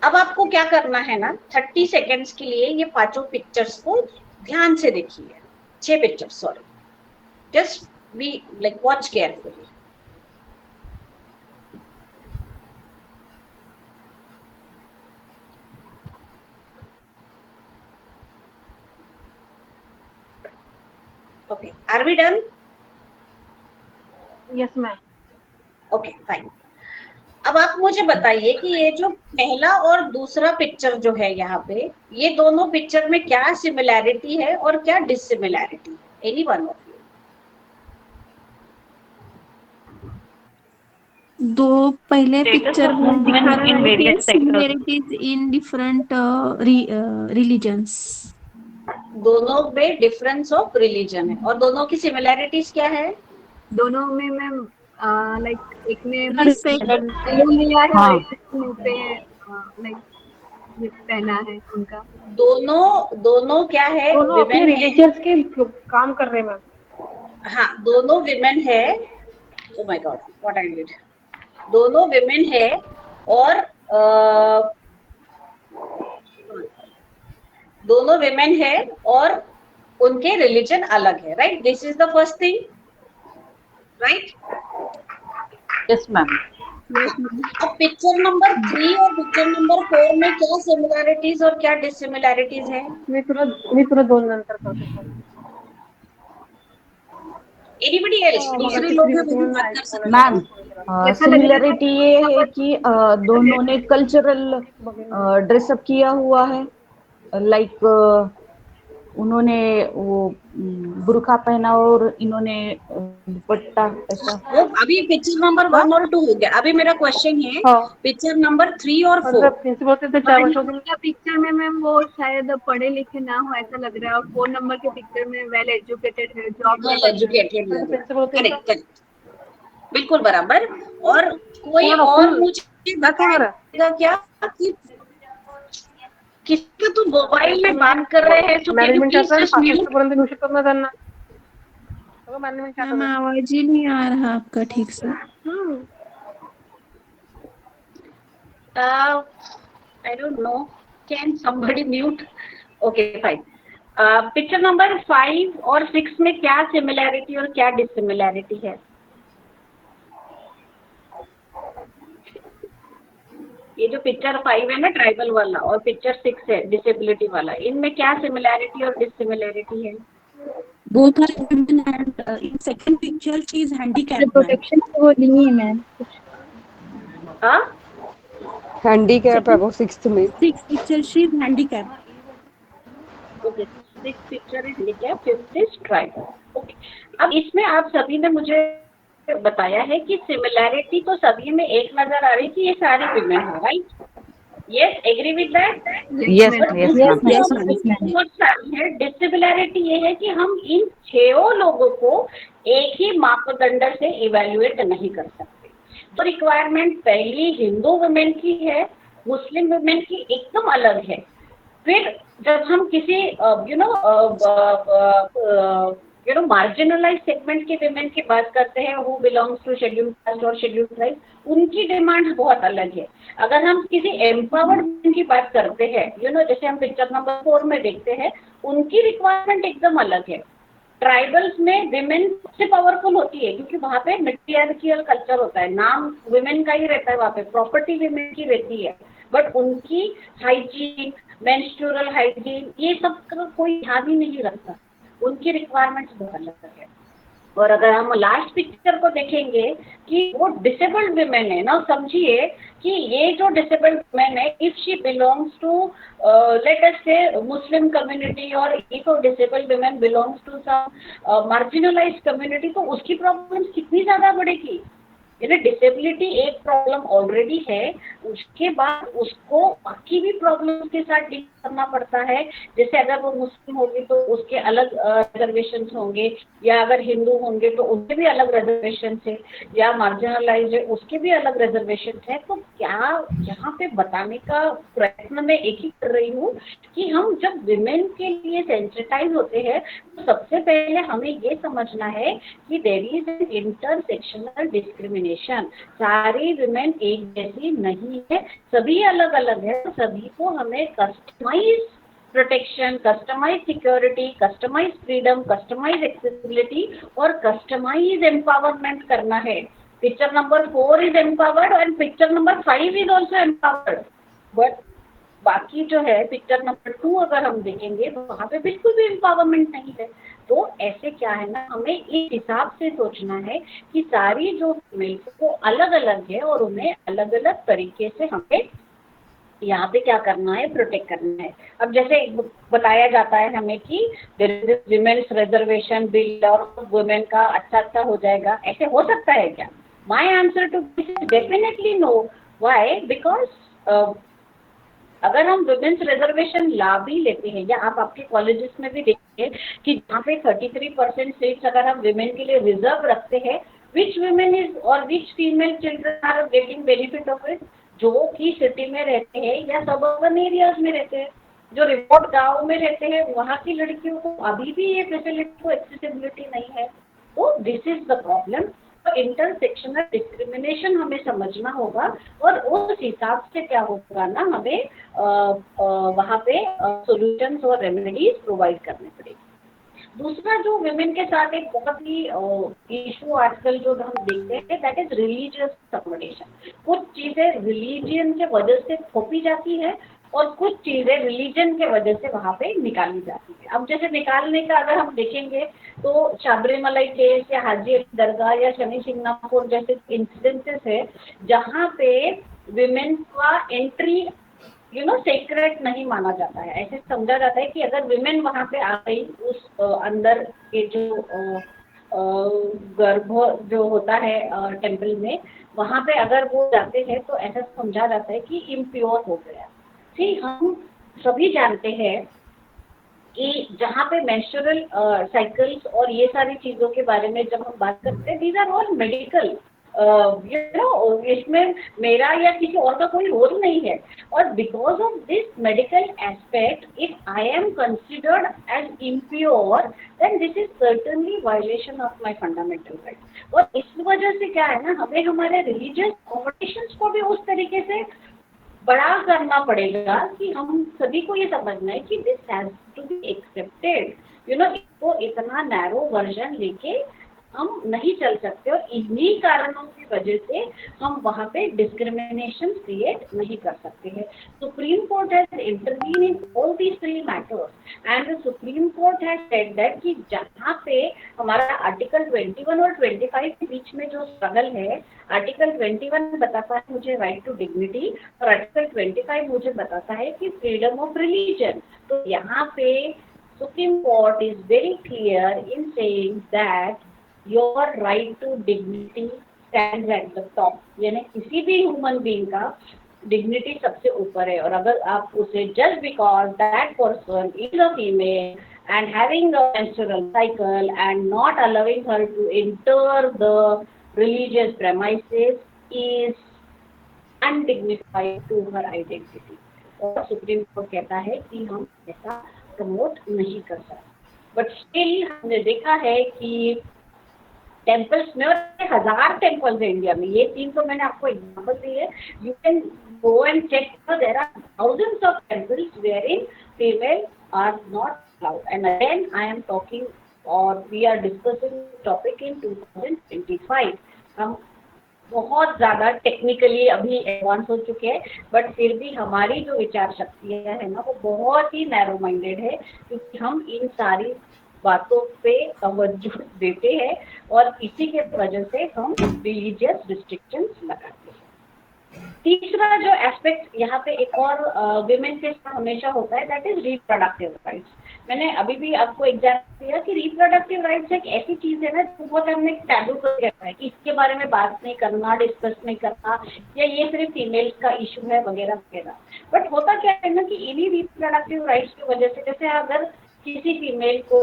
अब आपको क्या करना है ना, 30 सेकेंड्स के लिए ये पांचों पिक्चर्स को ध्यान से देखिए, 6 pictures, sorry, just be like watch carefully. Okay, are we done? Yes, ma'am. Okay fine. अब आप मुझे बताइए कि ये जो पहला और दूसरा पिक्चर जो है यहाँ पे, ये दोनों पिक्चर में क्या सिमिलैरिटी है और क्या डिससिमिलैरिटी है? Any one of you? दो पहले पिक्चर में दिखा रहा है कि सिमिलरिटीज इन डिफरेंट रिलीजन्स। दोनों में डिफरेंस ऑफ रिलीजन है और दोनों की सिमिलैरिटीज क्या है? दोनों में मैम लाइक एक ने Respect. वो लिया है हाँ। और एक मुंह पे लाइक ये पहना है उनका। दोनों क्या है? दोनों अपने विमेन है। रिलीजियंस के काम कर रहे हैं मैम। हाँ, दोनों विमेन है। Oh my God, what I did. दोनों विमेन है और दोनों विमेन है और उनके रिलीजन अलग है, right? This is the first thing, right? Yes ma'am. अब पिक्चर नंबर 3 और पिक्चर नंबर 4 में क्या सिमिलैरिटीज और क्या डिससिमिलैरिटीज है? मी तुला 2 नंतर करतो। Anybody else? दूसरे लोग हैं वो भी बात कर सकते हैं। मैम सिमिलरिटी ये है कि दोनों ने कल्चरल ड्रेसअप किया हुआ है, लाइक उन्होंने वो बुर्का पहना और इन्होंने दुपट्टा ऐसा। वो अभी पिक्चर नंबर 1 और 2 हो गया। अभी मेरा क्वेश्चन है पिक्चर नंबर 3 और 4। प्रिंसिपल से तो 4 वर्षों का पिक्चर में मैम वो शायद पढ़े लिखे ना हो ऐसा लग रहा है, और 4 नंबर के पिक्चर में वेल एजुकेटेड है, job well educated, principal correct correct, बिल्कुल बराबर। और कोई और मुझे बताएगा क्या कि किसका तो मोबाइल में बात कर रहे हैं, तो मॅनेजमेंट प्लीज शास्त्र जस्ट म्यूट। पर्यंत घेऊ शकतात ना त्यांना? सगळं मॅनेजमेंट मैम शास्त्र। आवाज ही नहीं आ रहा आपका ठीक से। I don't know. Can somebody mute? Okay, fine. Picture number 5 और 6 में क्या सिमिलैरिटी और क्या डिससिमिलैरिटी है? ये जो पिक्चर 5 है ना ट्राइबल वाला, और पिक्चर 6 है डिसेबिलिटी वाला, इनमें क्या सिमिलैरिटी और डिससिमिलैरिटी है? Both are women and in second picture she is handicapped. Protection वो नहीं है मैम। हाँ, हैंडीकैप है वो 6th में। Sixth picture she is handicapped. Okay, 6 picture is handicap, 5th is tribal. Okay, अब इसमें आप सभी ने मुझे बताया है कि सिमिलैरिटी तो सभी में एक नजर आ रही कि ये सारे विमेन है, right? Yes, agree with that? Yes ma'am. बहुत सारी है। डिससिमिलैरिटी ये है कि हम इन 6 लोगों को एक ही मापदंड से इवैल्यूएट नहीं कर सकते। तो रिक्वायरमेंट पहली हिंदू वुमेन की है, मुस्लिम वुमेन की एकदम अलग है। फिर जब हम किसी मार्जिनलाइज सेगमेंट के विमेन की बात करते हैं, who belongs to scheduled caste और शेड्यूल्ड ट्राइब, उनकी डिमांड्स बहुत अलग है। अगर हम किसी एम्पावर्ड वुमेन की बात करते हैं, जैसे हम पिक्चर नंबर 4 में देखते हैं, उनकी रिक्वायरमेंट एकदम अलग है। ट्राइबल्स में विमेन सबसे पावरफुल होती है क्योंकि वहाँ पे मैट्रियार्कियल कल्चर होता है, नाम विमेन का ही रहता है, वहाँ पे प्रॉपर्टी विमेन की रहती है, बट उनकी हाइजीन, मेंस्ट्रुअल हाइजीन, ये सब का कोई ध्यान ही नहीं रखता। उनकी रिक्वायरमेंट्स बहुत अलग है। और अगर हम लास्ट पिक्चर को देखेंगे कि वो डिसेबल्ड विमेन है ना, समझिए कि ये जो डिसेबल्ड विमेन है, if she belongs to let us say Muslim community, और if disabled women belongs to some marginalised community, तो उसकी प्रॉब्लम्स कितनी ज्यादा बढ़ेगी। यानी डिसेबिलिटी एक प्रॉब्लम ऑलरेडी है, उसके बाद उसको बाकी भी प्रॉब्लम के साथ डील करना पड़ता है। जैसे अगर वो मुस्लिम होगी तो उसके अलग रिजर्वेशन होंगे, या अगर हिंदू होंगे तो उनके भी अलग रिजर्वेशन है, या मार्जिनलाइज है उसके भी अलग रिजर्वेशन है। तो क्या यहाँ पे बताने का प्रयत्न मैं एक ही कर रही हूँ कि हम जब विमेन के लिए सेंसिटाइज होते हैं तो सबसे पहले हमें ये समझना है कि there is an intersectional discrimination. सारी विमेन एक जैसी नहीं है, सभी अलग अलग है। तो सभी को हमें customise protection, customise security, customise freedom, customise accessibility और कस्टमाइज एम्पावरमेंट करना है। Picture number 4 is empowered and picture number 5 is also empowered, but बाकी जो है पिक्चर नंबर 2 अगर हम देखेंगे तो वहाँ पे बिल्कुल भी एम्पावरमेंट नहीं है। तो ऐसे क्या है ना, हमें इस हिसाब से सोचना है कि सारी जो फीमेल्स को अलग अलग है और उन्हें अलग अलग तरीके से हमें यहाँ पे क्या करना है, प्रोटेक्ट करना है। अब जैसे बताया जाता है हमें कि विमेन्स रिजर्वेशन बिल और वुमेन का अच्छा हो जाएगा, ऐसे हो सकता है क्या? My answer to this is definitely no. Why? Because अगर हम वुमेन्स रिजर्वेशन ला भी लेते हैं, या आप आपके कॉलेजेस में भी देखिए कि जहाँ पे 33% सीट्स अगर हम विमेन के लिए रिजर्व रखते हैं, विच वुमेन इज और which female children are getting benefit of it? जो कि सिटी में रहते हैं या सबर्बन एरियाज में रहते हैं, जो रिमोट गांव में रहते हैं, वहाँ की लड़कियों को अभी भी ये फैसिलिटी को एक्सेसिबिलिटी नहीं है। तो दिस इज द प्रॉब्लम। तो इंटरसेक्शनल डिस्क्रिमिनेशन हमें समझना होगा और उस हिसाब से क्या होगा ना, हमें वहाँ पे सॉल्यूशंस और रेमेडीज प्रोवाइड करने पड़ेगी। दूसरा जो विमेन के साथ एक बहुत ही इशू आजकल जो हम देखते हैं, दैट इज रिलीजियस अकोमोडेशन। कुछ चीजें रिलीजियन के वजह से थोपी जाती है और कुछ चीजें रिलीजन के वजह से वहाँ पे निकाली जाती है। अब जैसे निकालने का अगर हम देखेंगे तो शबरीमलाई केस या हाजी अली दरगाह या शनि सिंगापुर जैसे इंसिडेंसेस है जहाँ पे विमेन का एंट्री सेक्रेट नहीं माना जाता है। ऐसे समझा जाता है कि अगर विमेन वहाँ पे आ गई उस अंदर के जो गर्भ जो होता है टेम्पल में, वहाँ पे अगर वो जाते हैं तो ऐसा समझा जाता है कि इम्प्योर हो गया। ठीक, हम सभी जानते हैं कि जहाँ पे मेंस्ट्रुअल साइकिल्स और ये सारी चीज़ों के बारे में जब हम बात करते हैं, दीज आर ऑल मेडिकल, इसमें मेरा या किसी और का कोई रोल नहीं है। और because of this medical aspect, if I am considered as impure, then this is certainly violation of my fundamental right. और इस वजह से क्या है ना, हमें हमारे रिलीजियस कॉम्पिटिशंस को भी उस तरीके से बड़ा करना पड़ेगा कि हम सभी को ये समझना है कि this has to be accepted. इसको इतना नैरो वर्जन लेके हम नहीं चल सकते और इन्हीं कारणों की वजह से हम वहाँ पे डिस्क्रिमिनेशन क्रिएट नहीं कर सकते हैं। Supreme court has intervene in all these three matters and the supreme court has said that कि जहाँ पे हमारा आर्टिकल 21 और 25 के बीच में जो स्ट्रगल है, आर्टिकल 21 बताता है मुझे राइट टू डिग्निटी और आर्टिकल 25 मुझे बताता है कि फ्रीडम ऑफ रिलीजन। तो यहाँ पे supreme court is very clear in saying that your right to dignity stands at the top, यानी किसी भी ह्यूमन बीइंग का डिग्निटी सबसे ऊपर है। और अगर आप उसे just because that person is a female and having a menstrual cycle and not allowing her to enter the religious premises is undignified to her identity. और सुप्रीम कोर्ट कहता है कि हम ऐसा प्रमोट नहीं कर सकते। बट स्टिल हमने देखा है कि टेम्पल्स में, और 1000 टेम्पल्स है इंडिया में, ये 3 तो मैंने आपको एग्जांपल दी है, you can go and check, there are thousands of temples wearing female are not allowed. And again I am talking, or we are discussing this topic in 2025. हम बहुत ज़्यादा टेक्निकली अभी एडवांस हो चुके हैं, बट फिर भी हमारी जो विचार शक्तियाँ है ना वो बहुत ही नैरो माइंडेड है, क्योंकि हम इन सारी बातों पे तवज्जो देते हैं और इसी के वजह से हम रिलीजियस रिस्ट्रिक्शंस लगाते हैं। तीसरा जो एस्पेक्ट यहाँ पे एक और विमेन के साथ हमेशा होता है, दैट इज रिप्रोडक्टिव राइट्स। मैंने अभी भी आपको एग्जाम्पल दिया कि रिप्रोडक्टिव राइट्स एक ऐसी चीज है ना जो बहुत हमने टैबू कर रखा है कि इसके बारे में बात नहीं करना, डिस्कस नहीं करना, या ये सिर्फ फीमेल्स का इशू है वगैरह वगैरह। बट होता क्या है ना कि इन्हीं रिप्रोडक्टिव राइट्स की वजह से, जैसे अगर किसी फीमेल को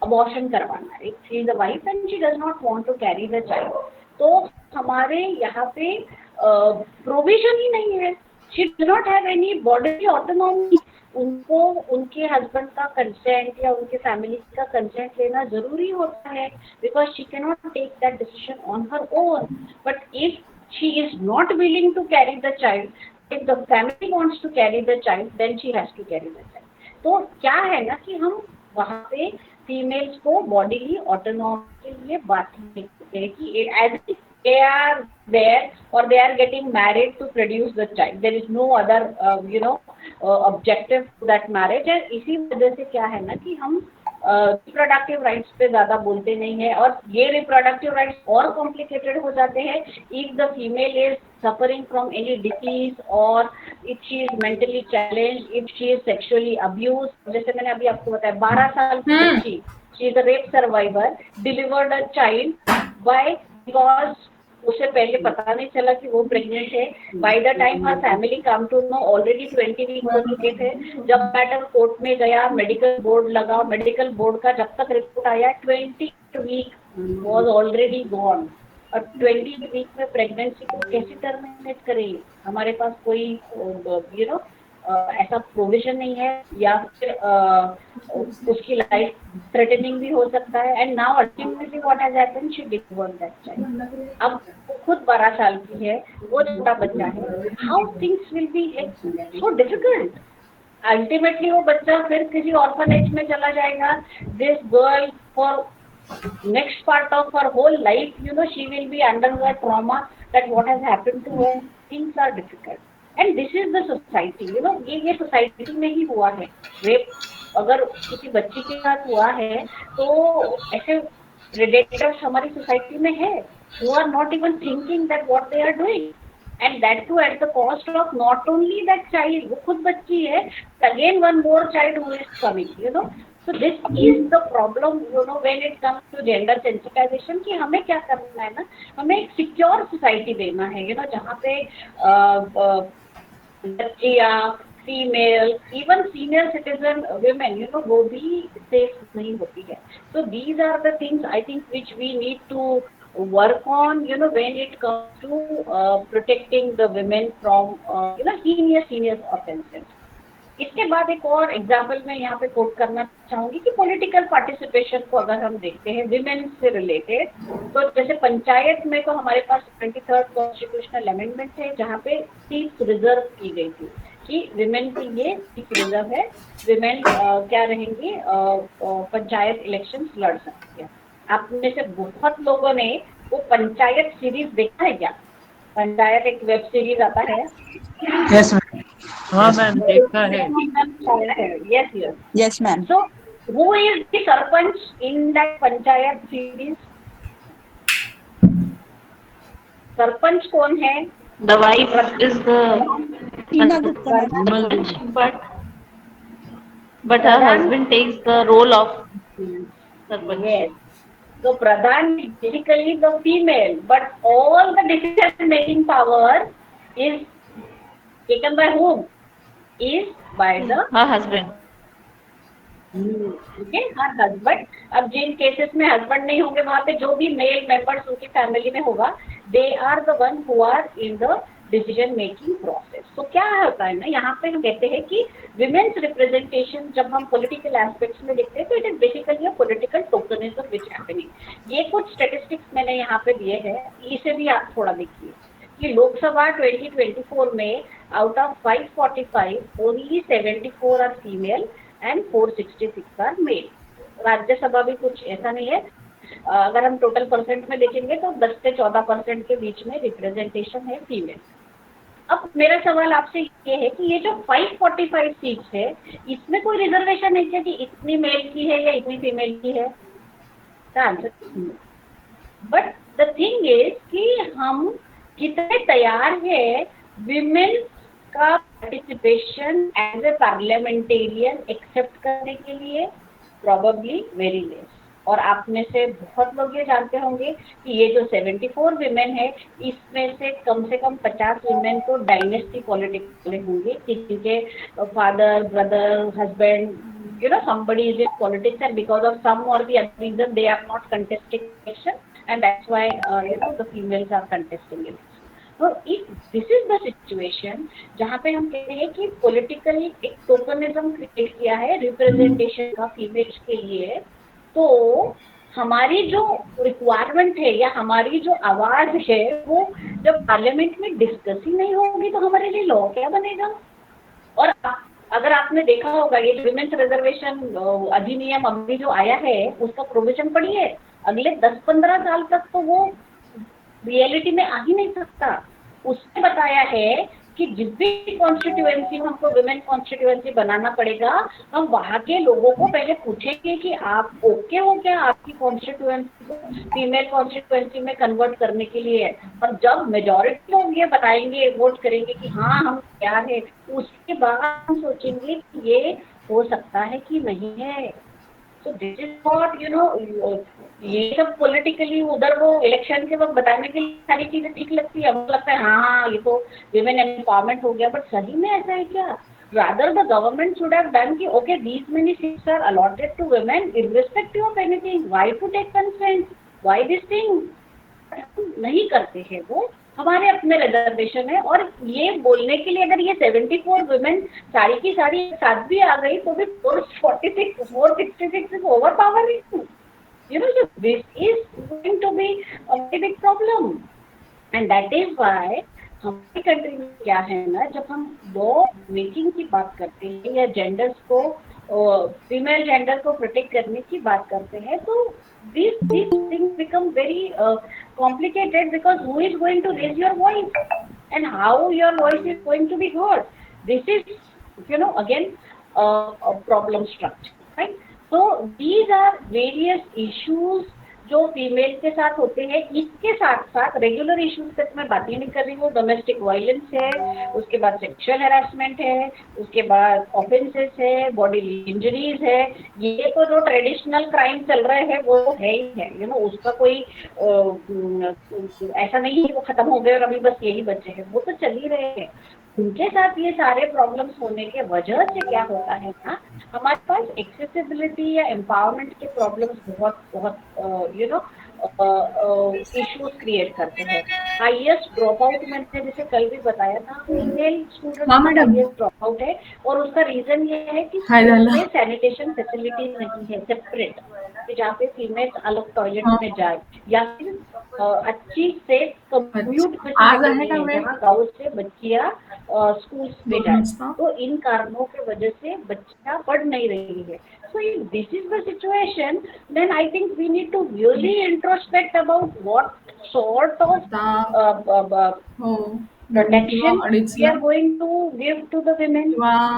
अबॉर्शन करवाना है, she is a wife and she does not want to carry the child, तो हमारे यहाँ पे प्रोविजन ही नहीं है। She does not have any body autonomy. उनको उनके हस्बैंड का कंसेंट या उनके फैमिली का कंसेंट लेना जरूरी होता है, because she can not take that decision on her own. But if she is not willing to carry the child, if the family wants to carry the child, then she has to carry the child. तो क्या है ना कि हम वहाँ पे females को bodily autonomy के लिए बात नहीं करते हैं कि as they are there or they are getting married to produce the child, there is no other objective to that marriage। and इसी वजह से क्या है ना कि हम रिप्रोडक्टिव राइट्स पे ज्यादा बोलते नहीं है, और ये रिप्रोडक्टिव राइट्स और कॉम्प्लिकेटेड हो जाते हैं if the female is suffering from any disease or if she is mentally challenged, if she is sexually abused। जैसे मैंने अभी आपको बताया 12 साल की बच्ची, she is a rape survivor, delivered a child by because उसे पहले पता नहीं चला कि वो प्रेग्नेंट है। By the time her family come to know already 20 week हो चुके थे। जब मैटर कोर्ट में गया, मेडिकल बोर्ड लगा, मेडिकल बोर्ड का जब तक रिपोर्ट आया 20 वीक वॉज ऑलरेडी गॉन। और 20 वीक में प्रेगनेंसी को कैसे टर्मिनेट करें? हमारे पास कोई ऐसा प्रोविजन नहीं है, या फिर उसकी लाइफ थ्रेटनिंग भी हो सकता है। And now ultimately what has happened, she delivered that child. अब वो खुद 12 साल की है, वो छोटा बच्चा है। How things will be so difficult. Ultimately वो बच्चा फिर किसी ऑर्फनेज में चला जाएगा। This girl for next part of her whole life, she will be under the trauma that what has happened to her. Things are difficult and this is the society, ये society में ही हुआ है। Rape अगर किसी बच्ची के साथ हुआ है तो ऐसे predators हमारी सोसाइटी में है who are not even thinking that what they are doing, and that too at the cost of not only that child, वो खुद बच्ची है, again one more child who is coming, So this is the problem, when it comes to gender sensitization, कि हमें क्या करना है ना, हमें एक सिक्योर सोसाइटी देना है, जहाँ पे बच्चियाँ, female, even senior citizen women, वो भी सेफ नहीं होती है। So these are the things I think which we need to work on, when it comes to protecting the women from heinous offenses। इसके बाद एक और एग्जाम्पल मैं यहाँ पे कोट करना चाहूंगी कि पॉलिटिकल पार्टिसिपेशन को अगर हम देखते हैं विमेन से रिलेटेड, तो जैसे पंचायत में तो हमारे पास 23rd कॉन्स्टिट्यूशनल अमेंडमेंट है जहाँ पे सीट रिजर्व की गई थी कि विमेन के लिए सीट रिजर्व है, विमेन क्या रहेंगी, पंचायत इलेक्शन लड़ सकती है। आप में से बहुत लोगों ने वो पंचायत सीरीज देखा है क्या? पंचायत एक वेब सीरीज आता है। Yes ma'am. हाँ मैम, देखा है। Yes yes yes ma'am. So who is the sarpanch in that panchayat series? Sarpanch कौन है? The wife is the but her husband takes the role of sarpanch. Yes. So Pradhan is basically the female, but all the decision making power is taken by whom? Is by the Her husband. Okay, her husband। अब जिन cases में husband नहीं होंगे वहाँ पे जो भी male members उनकी family में होगा, they are the one who are in the decision making process. तो क्या होता है ना, यहाँ पे हम कहते हैं कि विमेन्स रिप्रेजेंटेशन जब हम पॉलिटिकल एस्पेक्ट्स में देखते हैं तो it is basically a political tokenism which happening. ये कुछ स्टैटिस्टिक्स मैंने यहाँ पे दिए हैं, इसे भी आप थोड़ा देखिए कि लोकसभा 2024 में out of 545 only 74 are female and 466 are male. Rajya Sabha भी कुछ ऐसा नहीं है, अगर हम टोटल परसेंट में देखेंगे तो 10 से 14% के बीच में रिप्रेजेंटेशन है फीमेल। अब मेरा सवाल आपसे ये है कि ये जो 545 सीट्स है इसमें कोई रिजर्वेशन नहीं है कि इतनी मेल की है या इतनी फीमेल की है? बट द थिंग इज कि हम कितने तैयार है विमेन का participation as a parliamentarian accept करने के लिए प्रोबेबली वेरी लेस। और आप में से बहुत लोग ये जानते होंगे कि ये जो 74 विमेन है, इसमें से कम 50 विमेन तो डायनेस्टी पॉलिटिक्स वाले होंगे, जिनके father, brother, husband, somebody is in politics, and because of some or the other reason they are not contesting election, and that's why the females are contesting it. So if this is the situation जहाँ पे हम कहते हैं कि politically एक tokenism create किया है representation का फीमेल्स के लिए, तो हमारी जो रिक्वायरमेंट है या हमारी जो आवाज है वो जब पार्लियामेंट में डिस्कस ही नहीं होगी तो हमारे लिए लॉ क्या बनेगा? और अगर आपने देखा होगा ये विमेन्स रिजर्वेशन अधिनियम अभी जो आया है उसका प्रोविजन पढ़िए, अगले 10-15 साल तक तो वो रियलिटी में आ ही नहीं सकता। उसने बताया है कि जिस भी कॉन्स्टिट्यूएंसी में हमको विमेन कॉन्स्टिट्यूएंसी बनाना पड़ेगा, हम वहाँ के लोगों को पहले पूछेंगे कि आप ओके हो क्या आपकी कॉन्स्टिट्यूएंसी को फीमेल कॉन्स्टिट्यूएंसी में कन्वर्ट करने के लिए। और जब मेजॉरिटी लोग ये बताएंगे, वोट करेंगे कि हाँ हम तैयार है, उसके बाद हम सोचेंगे कि ये हो सकता है कि नहीं है। तो दिस इज व्हाट ये सब पॉलिटिकली उधर वो इलेक्शन के वक्त बताने के लिए सारी चीजें ठीक लगती है, हमको लगता है हाँ ये तो विमेन एम्पावरमेंट हो गया, बट सही में ऐसा है क्या? Rather the government should have done कि okay these many seats are allotted to women irrespective of anything, why to take consent, why this thing? नहीं करते हैं वो, हमारे अपने रिजर्वेशन है। और ये बोलने के लिए अगर ये 74 वुमेन सारी की सारी साथ भी आ गई तो भी 466 is over powering. So this is going to be a very big problem, and that is why हमारी कंट्री में क्या है ना, जब हम लॉ मेकिंग की बात करते हैं या जेंडर्स को फीमेल जेंडर को प्रोटेक्ट करने की बात करते हैं, तो these things become very complicated, because who is going to raise your voice and how your voice is going to be heard? This is again a problem structure, right? So these are various issues जो female के साथ होते हैं। इसके साथ साथ regular issues तक मैं बात ही नहीं कर रही हूँ, डोमेस्टिक वायलेंस है, उसके बाद सेक्सुअल हैरेसमेंट है, उसके बाद ऑफेंसेस है, बॉडी इंजरीज है। ये तो जो ट्रेडिशनल क्राइम चल रहे हैं वो तो है ही है, उसका कोई ऐसा नहीं है वो खत्म हो गए और अभी बस यही बचे हैं, वो तो चल ही रहे हैं। उनके साथ ये सारे प्रॉब्लम्स होने के वजह से क्या होता है ना, हमारे पास एक्सेसिबिलिटी या एम्पावरमेंट के प्रॉब्लम्स बहुत इश्यूज क्रिएट करते हैं। हाईएस्ट ड्रॉप आउट मैंने जैसे कल भी बताया था, female student highest drop out है, और उसका रीजन ये है कि सैनिटेशन फैसिलिटीज नहीं है सेपरेट, जहाँ पे फीमेल अलग टॉयलेट में जाए, या फिर अच्छी से कम्यूट जहाँ गाँव से बच्चियाँ स्कूल में जाए। तो इन कारणों के वजह से बच्चियाँ पढ़ नहीं रही है। So if this is the situation, then I think we need to really introspect about what sort of protection we are going to give to the women.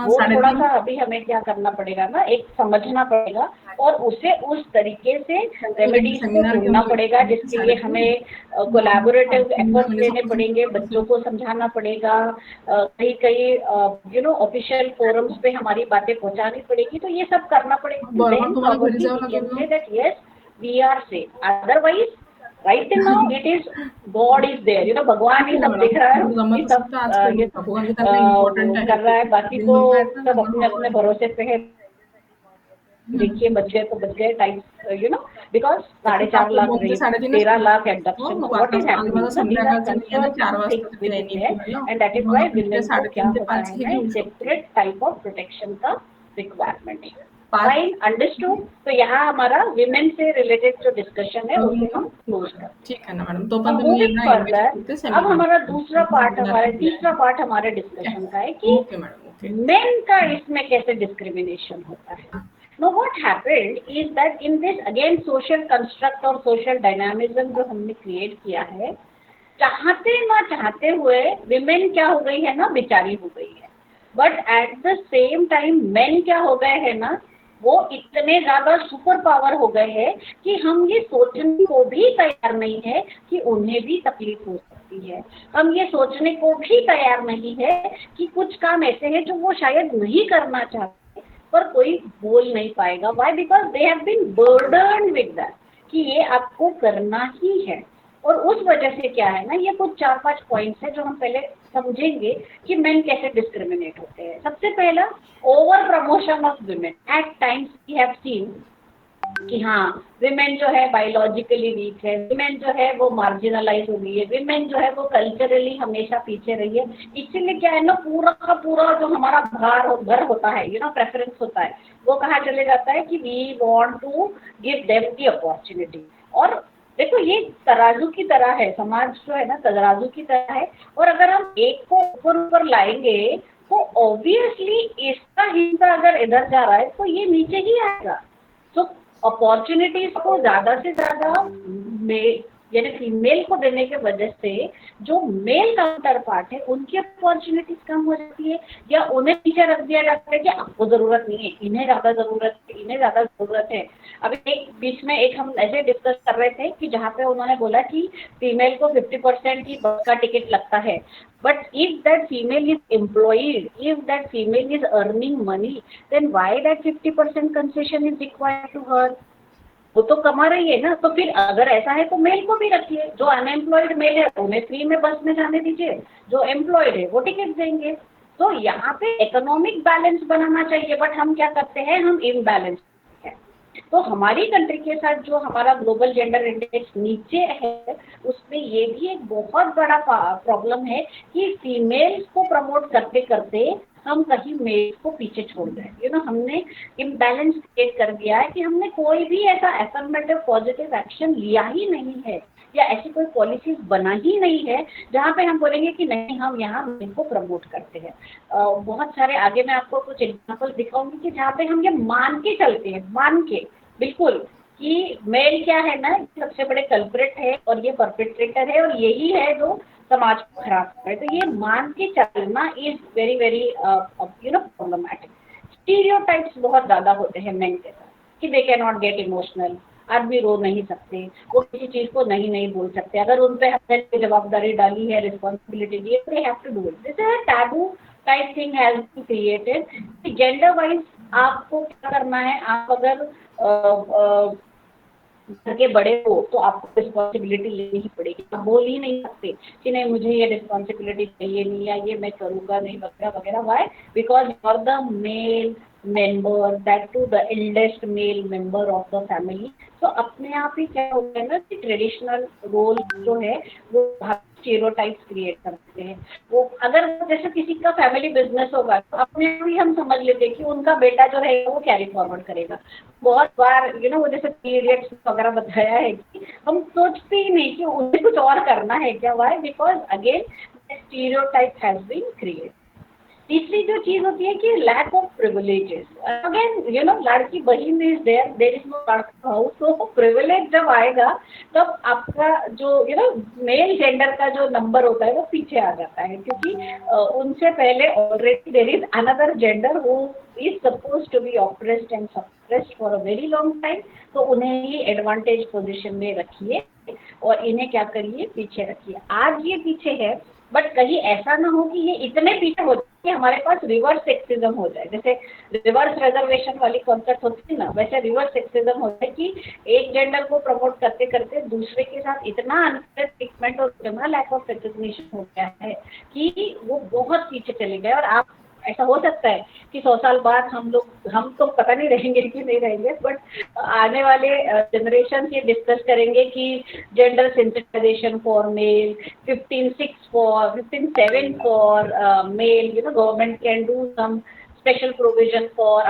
वो थोड़ा सा अभी हमें क्या करना पड़ेगा ना, एक समझना पड़ेगा और उसे उस तरीके से रेमेडीज को ढूंढना पड़ेगा, जिसके लिए हमें कोलैबोरेटिव एफर्ट्स लेने पड़ेंगे, बच्चों को समझाना पड़ेगा, कहीं ऑफिशियल फोरम्स पे हमारी बातें पहुंचानी पड़ेगी। तो ये सब करना पड़ेगा। That yes we are safe, otherwise right now it is God is there, भगवान ही सब देख रहा है, ये सब कर रहा है, बाकी तो सब अपने अपने भरोसे पे है। देखिए बच गए तो बच गए, time because 4.5 lakh 13 lakh abduction, what is happening, and that is why women को क्या होता है, सेपरेट टाइप ऑफ प्रोटेक्शन का रिक्वायरमेंट है। Fine, understood. तो यहाँ हमारा विमेन से रिलेटेड जो डिस्कशन है उसे हम क्लोज कर, ठीक है ना मैडम। तो अब हमारा तीसरा पार्ट हमारे डिस्कशन का है कि मेन का इसमें कैसे डिस्क्रिमिनेशन होता है। Now what happened is that in this again social construct और social dynamism जो हमने क्रिएट किया है, चाहते ना चाहते हुए विमेन क्या हो गई है ना, बेचारी हो गई है, but at the same time main क्या हो गए हैं ना, वो इतने ज्यादा सुपर पावर हो गए हैं कि हम ये सोचने को भी तैयार नहीं है कि उन्हें भी तकलीफ हो सकती सकती है। हम ये सोचने को भी तैयार नहीं है कि कुछ काम ऐसे हैं जो वो शायद नहीं करना चाहते पर कोई बोल नहीं पाएगा। Why? Because they have been burdened with that कि ये आपको करना ही है। और उस वजह से क्या है ना, ये कुछ 4-5 पॉइंट्स है जो हम पहले समझेंगे कि मेन कैसे डिस्क्रिमिनेट होते हैं। सबसे पहला, over promotion of women. At times we have seen कि हाँ, विमेन जो है बायोलॉजिकली वीक है, विमेन जो है वो मार्जिनलाइज हो गई है, विमेन जो है वो कल्चरली हमेशा पीछे रही है। इसीलिए क्या है ना, पूरा का पूरा जो हमारा घर होता है, प्रेफरेंस होता है, वो कहाँ चले जाता है कि we want to give them the opportunity. और देखो, ये तराजू की तरह है, समाज जो है ना तराजू की तरह है। और अगर हम एक को ऊपर लाएंगे तो ऑब्वियसली इसका हिस्सा अगर इधर जा रहा है तो ये नीचे ही आएगा। तो अपॉर्चुनिटीज को ज्यादा से ज्यादा यानी फीमेल को देने के वजह से जो मेल काउंटर पार्ट है उनकी अपॉर्चुनिटीज कम हो जाती है, या उन्हें पीछे रख दिया जाता है कि आपको जरूरत नहीं है, इन्हें ज्यादा जरूरत है, इन्हें ज्यादा जरूरत है। अभी एक बीच में एक हम ऐसे डिस्कस कर रहे थे कि जहाँ पे उन्होंने बोला कि फीमेल को 50% ही बस का टिकट लगता है, but if that female is employed, if that female is earning money, then why that 50% concession is required to her? वो तो कमा रही है ना। तो फिर अगर ऐसा है तो मेल को भी रखिए, जो अनएम्प्लॉयड मेल है उन्हें फ्री में बस में जाने दीजिए, जो एम्प्लॉयड है वो टिकट देंगे। तो यहाँ पे इकोनॉमिक बैलेंस बनाना चाहिए, बट हम क्या करते हैं, हम इम्बैलेंस है। तो हमारी कंट्री के साथ जो हमारा ग्लोबल जेंडर इंडेक्स नीचे है, उसमें ये भी एक बहुत बड़ा प्रॉब्लम है कि फीमेल्स को प्रमोट करते करते हम कहीं मेल को पीछे छोड़ गए। हमने इम्बैलेंस क्रिएट कर दिया है कि हमने कोई भी ऐसा एफर्मेटिव पॉजिटिव एक्शन लिया ही नहीं है, या ऐसी कोई पॉलिसीज बना ही नहीं है जहाँ पे हम बोलेंगे कि नहीं, हम यहाँ मेल को प्रमोट करते हैं। बहुत सारे आगे मैं आपको कुछ एग्जाम्पल दिखाऊंगी कि जहाँ पे हम ये मान के चलते हैं, मान के बिल्कुल कि मेल क्या है ना, सबसे बड़े कल्प्रिट है और ये परपेट्रेटर है और यही है जो समाज को खराब कर रहा है। तो ये मान के चलना is very very problematic. Stereotypes बहुत ज्यादा होते हैं मेन के साथ कि they can not get emotional, आदमी रो नहीं सकते, वो किसी चीज को नहीं बोल सकते, अगर उन पे हमने जवाबदारी डाली है, रिस्पॉन्सिबिलिटी दी है, they have to do it. This is a taboo type thing has been created. Gender wise आपको क्या करना है, आप अगर घर के बड़े हो तो आपको रिस्पॉन्सिबिलिटी लेनी ही पड़ेगी। आप बोल ही नहीं सकते कि नहीं मुझे ये रिस्पॉन्सिबिलिटी चाहिए नहीं, या ये मैं करूँगा नहीं, वगैरह वगैरह। Why? Because you are the male member, that too the eldest male member of the family. तो अपने आप ही क्या होता है ना कि ट्रेडिशनल रोल जो है वो स्टीरियोटाइप्स क्रिएट करते हैं। वो अगर जैसे किसी का फैमिली बिजनेस होगा तो अपने आप ही हम समझ लेते हैं कि उनका बेटा जो रहेगा वो कैरी फॉरवर्ड करेगा। बहुत बार वो जैसे पीरियड्स वगैरह बताया है कि हम सोचते ही नहीं कि उन्हें कुछ और करना है क्या। Why? Because again stereotype has been created. तीसरी जो चीज होती है कि लैक ऑफ प्रिविलेजेस। अगेन लड़की बहन इज देयर इज नो लड़का हाउस। तो प्रिविलेज जब आएगा तब आपका जो मेल जेंडर का जो नंबर होता है वो पीछे आ जाता है, क्योंकि उनसे पहले already there is another gender who is suppose to be oppressed and suppressed for a very long time. तो उन्हें ही एडवांटेज पोजिशन में रखिए और इन्हें क्या करिए, पीछे रखिए। आज ये पीछे है, बट कहीं ऐसा ना हो कि ये इतने पीछे हो जाए कि हमारे पास रिवर्स सेक्सिज्म हो जाए। जैसे रिवर्स रिजर्वेशन वाली कॉन्सेप्ट होती है ना, वैसे रिवर्स सेक्सिज्म हो जाए कि एक जेंडर को प्रमोट करते करते दूसरे के साथ इतना अनफेयर ट्रीटमेंट और इतना लैक ऑफ रिकॉग्निशन हो गया है कि वो बहुत पीछे चले गए। और आप ऐसा हो सकता है कि 100 साल बाद हम तो पता नहीं रहेंगे कि नहीं रहेंगे, बट आने वाले जनरेशन ये डिस्कस करेंगे कि gender sensitisation for male, 15/7 for male, government can do some special provision for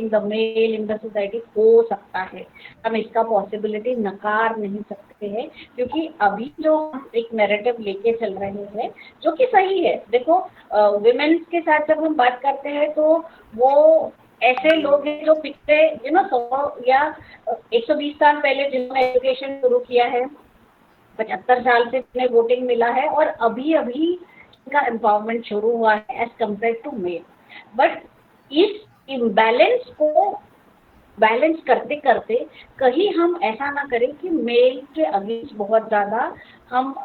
the male in the society. हो सकता है, हम इसका पॉसिबिलिटी नकार नहीं सकते हैं, क्योंकि अभी जो हम एक नैरेटिव लेके चल रहे हैं जो कि सही है। देखो, विमेन्स के साथ जब हम बात करते हैं तो वो ऐसे लोग हैं जो पिछले 100 या 120 साल पहले जिन्होंने एजुकेशन शुरू किया है, 75 साल से जिन्हें वोटिंग मिला है, और अभी इनका एम्पावरमेंट शुरू हुआ है as compare to male. But इस इम्बैलेंस को बैलेंस करते करते कहीं हम ऐसा ना करें कि मेल के अगेंस्ट बहुत ज़्यादा हम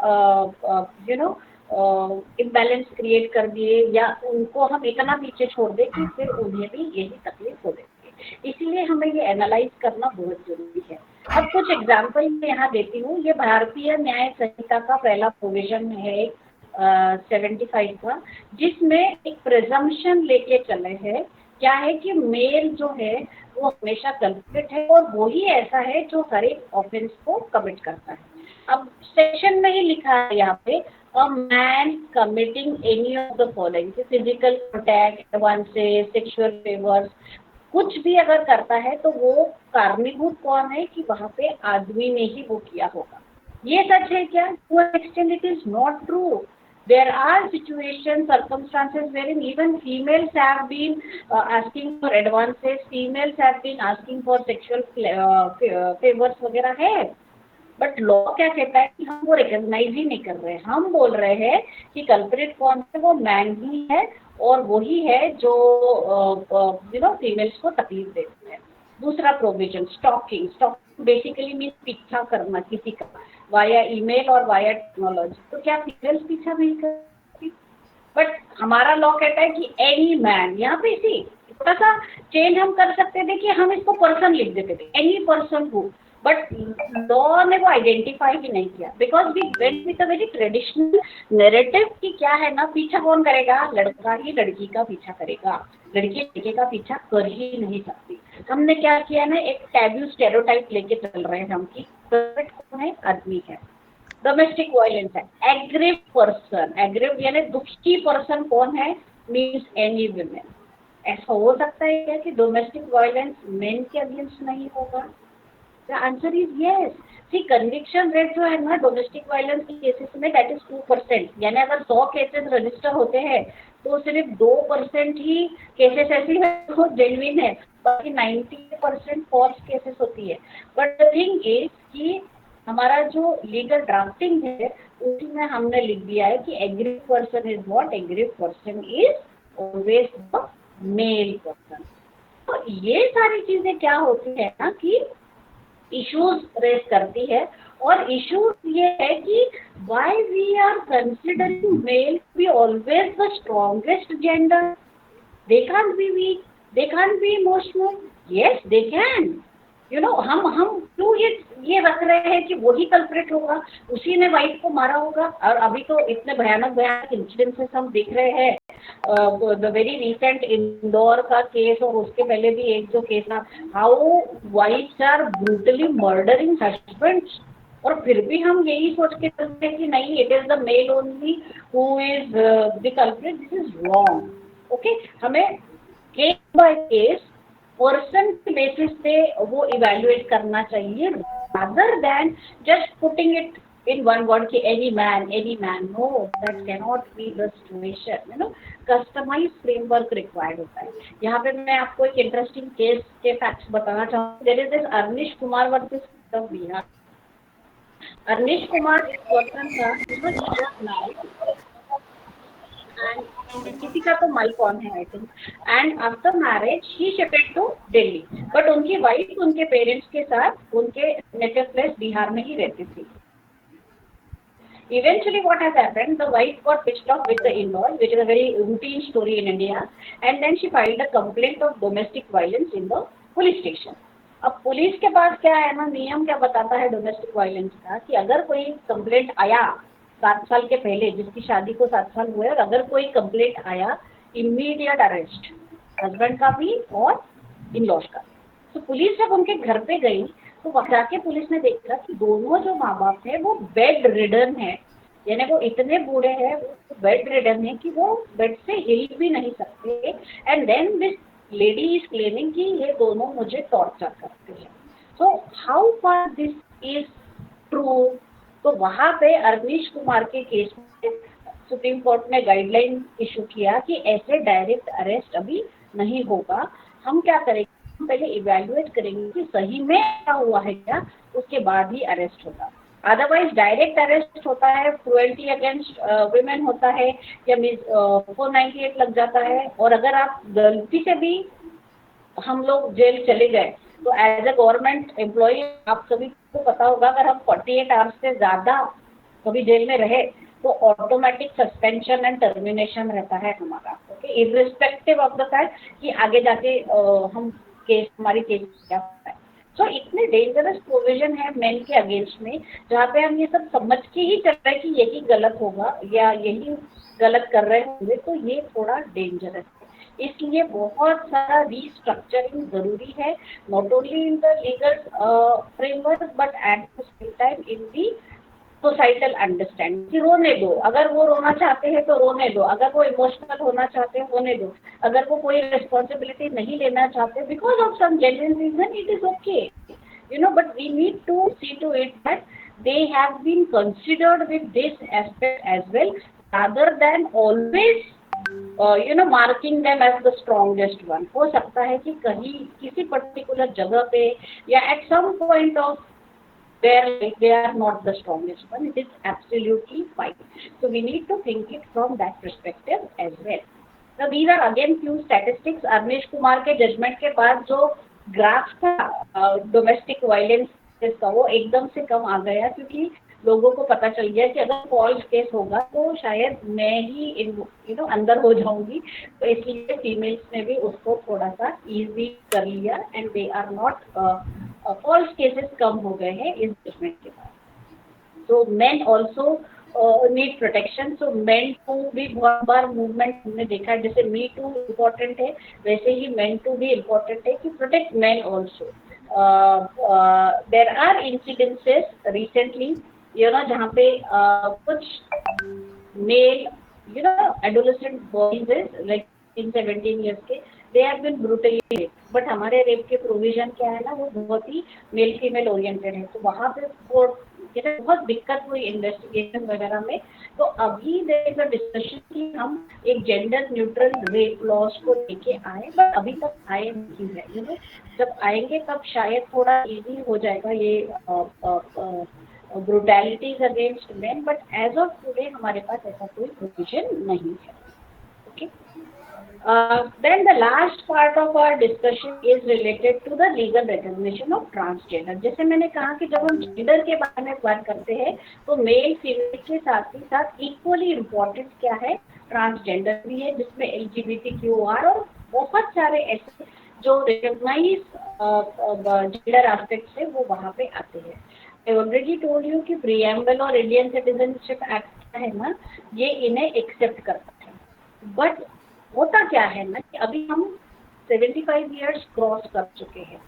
इम्बैलेंस क्रिएट कर दिए या उनको हम इतना पीछे छोड़ दें कि फिर उन्हें भी यही तकलीफ हो देगी। इसीलिए हमें ये एनालाइज करना बहुत जरूरी है। अब कुछ एग्जाम्पल मैं यहाँ देती हूँ। ये भारतीय न्याय संहिता का पहला प्रोविजन है 75 का, जिसमें एक प्रिजम्पशन लेके चले हैं। क्या है कि मेल जो है वो हमेशा कल्प्रिट है और वो ही ऐसा है जो हर एक ऑफेंस को कमिट करता है। अब सेक्शन में ही लिखा है यहाँ पे, a man committing any of the following, physical contact, advances, sexual favours, कुछ भी अगर करता है तो वो कारणीभूत कौन है कि वहां पे आदमी ने ही वो किया होगा। ये सच है क्या? To an extent it is not true. There are situations, circumstances wherein even females have been asking for advances, females have been asking for sexual favors वगैरह है। बट लॉ क्या कहता है कि हम वो रिकॉग्नाइज ही नहीं कर रहे हैं। हम बोल रहे हैं कि कल्प्रिट कौन है, वो मैन ही है और वही है जो फीमेल्स को तकलीफ देती है। दूसरा provision stalking. Stalking basically mean पीछा करना किसी का वाया ईमेल और वाया टेक्नोलॉजी। तो क्या फीमेल्स पीछा नहीं करती? बट हमारा लॉ कहता है कि एनी मैन, यहाँ पे इसी थोड़ा सा चेंज हम कर सकते थे कि हम इसको पर्सन लिख देते थे, any person who, but law ने वो आइडेंटिफाई ही नहीं किया because we went with a very traditional narrative कि क्या है ना, पीछा कौन करेगा? लड़का ही लड़की का पीछा करेगा, लड़की लड़के का पीछा कर ही नहीं सकती। हमने क्या किया ना, एक टैबू स्टेरियोटाइप लेके चल रहे हैं हम कि कौन है? आदमी है। डोमेस्टिक वायलेंस है, एग्रीव पर्सन, एग्रीव यानी दुखी पर्सन कौन है? Means any women. ऐसा हो सकता है क्या कि डोमेस्टिक वायलेंस मेन के अगेंस्ट नहीं होगा? The answer is yes. See, conviction rate जो है ना डोमेस्टिक वायलेंस के केसेस में that is 2%। यानी अगर 100 केसेस रजिस्टर होते हैं तो सिर्फ 2% ही केसेस ऐसी है जो जेन्युइन है, बाकी 90% फॉल्स केसेस होती है। बट द थिंग इज कि हमारा जो लीगल ड्राफ्टिंग है उसमें हमने लिख दिया है कि aggrieve person is what? Aggrieve person is always the male person. तो ये सारी चीजें क्या होती है ना कि इश्यूज रेज करती है। और इश्यूज ये है कि why we are considering male be always the strongest gender. They can't be weak, they can't be emotional. Yes they can. हम क्यों ये रख रहे हैं कि वही कल्प्रिट होगा, उसी ने वाइफ को मारा होगा। और अभी तो इतने भयानक इंसिडेंसेस हम देख रहे हैं, द वेरी रिसेंट इंदौर का केस और उसके पहले भी एक जो केस था, how wifes are brutally murdering husbands. और फिर भी हम यही सोच के चलते हैं कि नहीं, it is the male only who is the culprit. This is wrong. Okay, हमें केस बाय केस पर्सन के बेसिस पे वो इवेल्युएट करना चाहिए rather than just putting it in one word कि any man, no, that cannot be the situation, customized framework required होता है। यहाँ पे मैं आपको एक इंटरेस्टिंग केस के फैक्ट्स बताना चाहूँगी। there is this Arnesh Kumar versus of Bihar. Arnesh Kumar इस पर्सन का and किसी का तो माइक ऑन है I think, and after marriage he shifted to Delhi, but उनकी वाइफ उनके पेरेंट्स के साथ उनके नेटिव प्लेस बिहार में ही रहती थी। Eventually what has happened, the wife got pissed off with the in-laws, which is a very routine story in India, and then she filed a complaint of domestic violence in the police station. अब police के पास क्या है ना, नियम क्या बताता है domestic violence का कि अगर कोई कंप्लेंट आया 7 साल के पहले, जिसकी शादी को 7 साल हुए, और अगर कोई कंप्लेंट आया, इमीडिएट अरेस्ट, हस्बैंड का भी और इन-लॉज का। तो पुलिस जब उनके घर पे गई तो वहाँ जाके पुलिस ने देखा कि दोनों जो माँ बाप है वो बेड रिडन है, यानी वो इतने बूढ़े हैं, वो बेड रिडन है कि वो बेड से हिल भी नहीं सकते। And then this lady is claiming कि ये दोनों मुझे टॉर्चर करते हैं। So how far this is true? तो वहाँ पे अरनीश कुमार के केस में सुप्रीम कोर्ट ने गाइडलाइन इशू किया कि ऐसे डायरेक्ट अरेस्ट अभी नहीं होगा। हम क्या करेंगे, हम पहले इवैल्यूएट करेंगे कि सही में क्या हुआ है क्या, उसके बाद ही अरेस्ट होगा। अदरवाइज डायरेक्ट अरेस्ट होता है, क्रुएल्टी अगेंस्ट वुमेन होता है, या 498 लग जाता है। और अगर आप गलती से भी हम लोग जेल चले गए तो एज अ गवर्नमेंट एम्प्लॉय आप सभी को पता होगा, अगर हम 48 आवर्स से ज़्यादा कभी जेल में रहे तो ऑटोमेटिक सस्पेंशन एंड टर्मिनेशन रहता है हमारा, okay, irrespective of the fact कि आगे जाके हम केस हमारी केस क्या होता है। सो इतने डेंजरस प्रोविजन है मेन के अगेंस्ट में, जहाँ पे हम ये सब समझ के ही चल रहे हैं कि यही गलत होगा या यही गलत कर रहे होंगे, तो ये थोड़ा डेंजरस है। इसलिए बहुत सारा रीस्ट्रक्चरिंग जरूरी है, not only in the legal framework but at the same time in the societal understanding. कि रोने दो, अगर वो रोना चाहते हैं तो रोने दो, अगर वो इमोशनल होना चाहते हैं होने दो, अगर वो कोई रिस्पॉन्सिबिलिटी नहीं लेना चाहते because of some genuine reason, it is okay, you know, but we need to see to it that they have been considered with this aspect as well, rather than always marking them as the strongest one. हो सकता है कि कहीं किसी particular जगह पे या at some point of their life they are not the strongest one. It is absolutely fine. So we need to think it from that perspective as well. Now these are again few statistics. Awanish Kumar के judgement के बाद जो graph था domestic violence का, वो एकदम से कम आ गया, क्योंकि लोगों को पता चल गया कि अगर फॉल्स केस होगा तो शायद मैं ही अंदर हो जाऊंगी, तो इसलिए फीमेल्स ने भी उसको थोड़ा सा इजी कर लिया and they are not false cases कम हो गए हैं इस जजमेंट के बाद। तो men also need protection, so men too भी बहुत बार मूवमेंट हमने देखा है, जैसे मी टू इम्पोर्टेंट है वैसे ही मेन टू भी इम्पोर्टेंट है कि protect men also. There are incidences recently जहाँ पे कुछ male adolescent boys like 17 years के, they have been brutally raped, but हमारे रेप के प्रोविजन क्या है ना, वो बहुत ही मेल फीमेल ओरिएंटेड है, तो वहाँ पे बहुत दिक्कत हुई इन्वेस्टिगेशन वगैरह में। तो अभी देयर इज अ डिस्कशन कि हम एक जेंडर न्यूट्रल रेप लॉज को लेके आए, बट अभी तक आए नहीं है। जब आएंगे तब शायद थोड़ा इजी हो जाएगा ये brutalities against men, but as of today हमारे पास ऐसा कोई प्रोविजन नहीं है, okay. Then the last part of our discussion is related to the legal recognition of transgender. जैसे मैंने कहा कि जब हम जेंडर के बारे में बात करते हैं तो मेल फीमेल के साथ ही साथ इक्वली इम्पोर्टेंट क्या है, ट्रांसजेंडर भी है, जिसमें LGBTQR और बहुत सारे ऐसे जो रिकॉग्नाइज जेंडर एस्पेक्ट्स है वो वहाँ पे आते हैं। I already told you कि प्रीएम्बल और इंडियन सिटीजनशिप एक्ट है ना, ये इन्हें एक्सेप्ट करता है, बट होता क्या है ना कि अभी हम 75 years क्रॉस कर चुके हैं।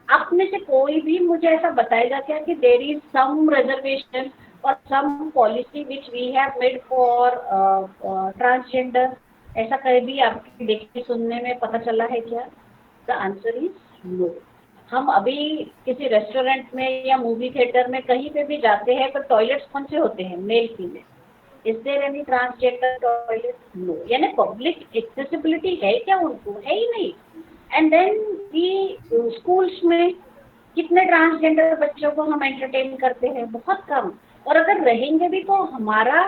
आप में से कोई भी मुझे ऐसा बताएगा क्या कि देयर इज सम रिजर्वेशन और some policy which we have made for transgender? ऐसा कहीं भी आपके देखने सुनने में पता चला है क्या? The answer is no. हम अभी किसी रेस्टोरेंट में या मूवी थिएटर में कहीं पे भी जाते हैं तो टॉयलेट्स कौन से होते हैं, male female? Is there any transgender toilet? No. यानी पब्लिक एक्सेसिबिलिटी है क्या उनको? है ही नहीं। एंड देन स्कूल्स में कितने ट्रांसजेंडर बच्चों को हम एंटरटेन करते हैं? बहुत कम। और अगर रहेंगे भी तो हमारा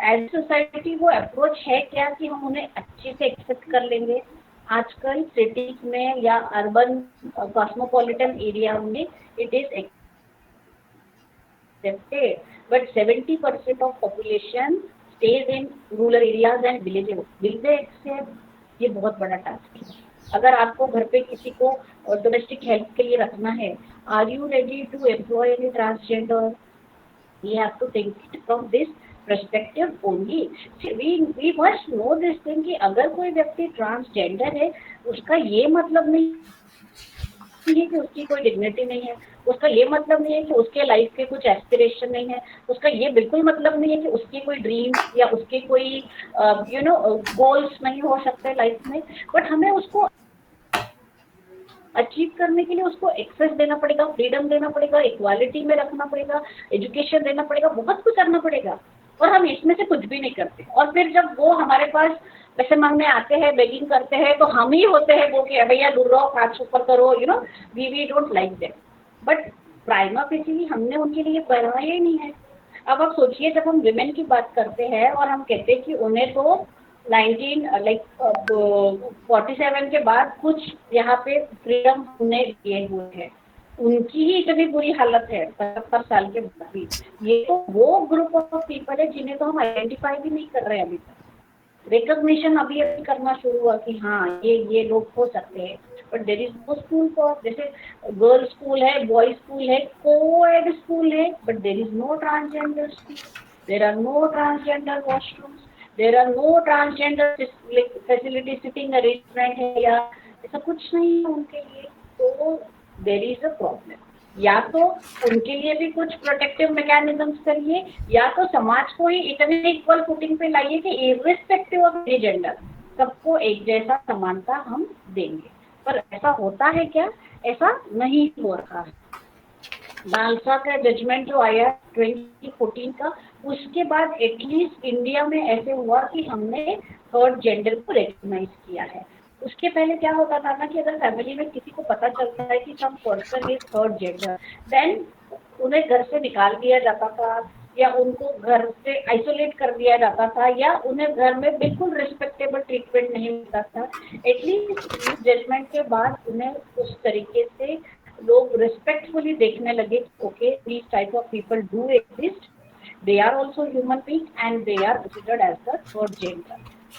एज सोसाइटी वो अप्रोच है क्या कि हम उन्हें अच्छे से एक्सेप्ट कर लेंगे? आजकल सिटीज में या अर्बन कॉस्मोपॉलिटन एरिया में it is accepted, but 70% of population stays in rural areas and villages. Will they accept? ये बहुत बड़ा टास्क है। अगर आपको घर पे किसी को डोमेस्टिक हेल्प के लिए रखना है, are you ready to employ any transgender? You have to think it from this perspective only. We must know this thing कि अगर कोई व्यक्ति ट्रांसजेंडर है उसका ये मतलब नहीं है कि उसकी कोई डिग्निटी नहीं है, उसका ये मतलब नहीं है कि उसके लाइफ के कुछ एस्पिरेशन नहीं है, उसका ये बिल्कुल मतलब नहीं है कि उसकी कोई ड्रीम या उसके कोई गोल्स नहीं हो सकते लाइफ में, बट हमें उसको अचीव करने के लिए उसको एक्सेस देना पड़ेगा, फ्रीडम देना पड़ेगा, इक्वालिटी में रखना पड़ेगा, एजुकेशन देना पड़ेगा, बहुत कुछ करना पड़ेगा, और हम इसमें से कुछ भी नहीं करते। और फिर जब वो हमारे पास पैसे मांगने आते हैं, बेगिंग करते हैं, तो हम ही होते हैं वो कि भैया दूर रहो, हाथ ऊपर करो, we don't like that. But prima facie हमने उनके लिए बनाया ही नहीं है। अब आप सोचिए, जब हम विमेन की बात करते हैं और हम कहते हैं कि उन्हें तो 47 के बाद कुछ यहाँ पे फ्रीडम हमने लिए हुए हैं, उनकी ही इतनी बुरी हालत है 75 साल के बाद भी। ये तो वो ग्रुप ऑफ पीपल है जिन्हें तो हम आइडेंटिफाई भी नहीं कर रहे हैं अभी तक। रिकॉग्निशन अभी करना शुरू हुआ कि हाँ ये लोग हो सकते हैं, but there is no school for, जैसे गर्ल्स स्कूल है, बॉयज स्कूल है, कोएड स्कूल है, but there is no transgender school, there are no transgender washrooms, there are no transgender facility, sitting arrangement है या ऐसा कुछ नहीं है उनके लिए। तो देयर इज अ प्रॉब्लम। या तो उनके लिए भी कुछ प्रोटेक्टिव मैकेनिज्म्स करिए, या तो समाज को ही इतने इक्वल फुटिंग पे लाइए कि इर्रिस्पेक्टिव ऑफ जेंडर सबको एक जैसा समानता हम देंगे। पर ऐसा होता है क्या? ऐसा नहीं हो रहा है। नालसा का जजमेंट जो आया 2014 का, उसके बाद एटलीस्ट इंडिया में ऐसे हुआ कि हमने थर्ड जेंडर को रिकॉग्नाइज किया है। उसके पहले क्या होता था ना कि अगर फैमिली में किसी को पता चलता है कि some person is third gender, then उन्हें घर से निकाल दिया जाता था, या उनको घर से आइसोलेट कर दिया जाता था, या उन्हें घर में बिल्कुल रिस्पेक्टेबल ट्रीटमेंट नहीं मिलता था। एटलीस्ट इस जजमेंट के बाद उन्हें उस तरीके से लोग रिस्पेक्टफुली देखने लगे, okay these type of people do exist, they are also human being and they are considered as the third gender.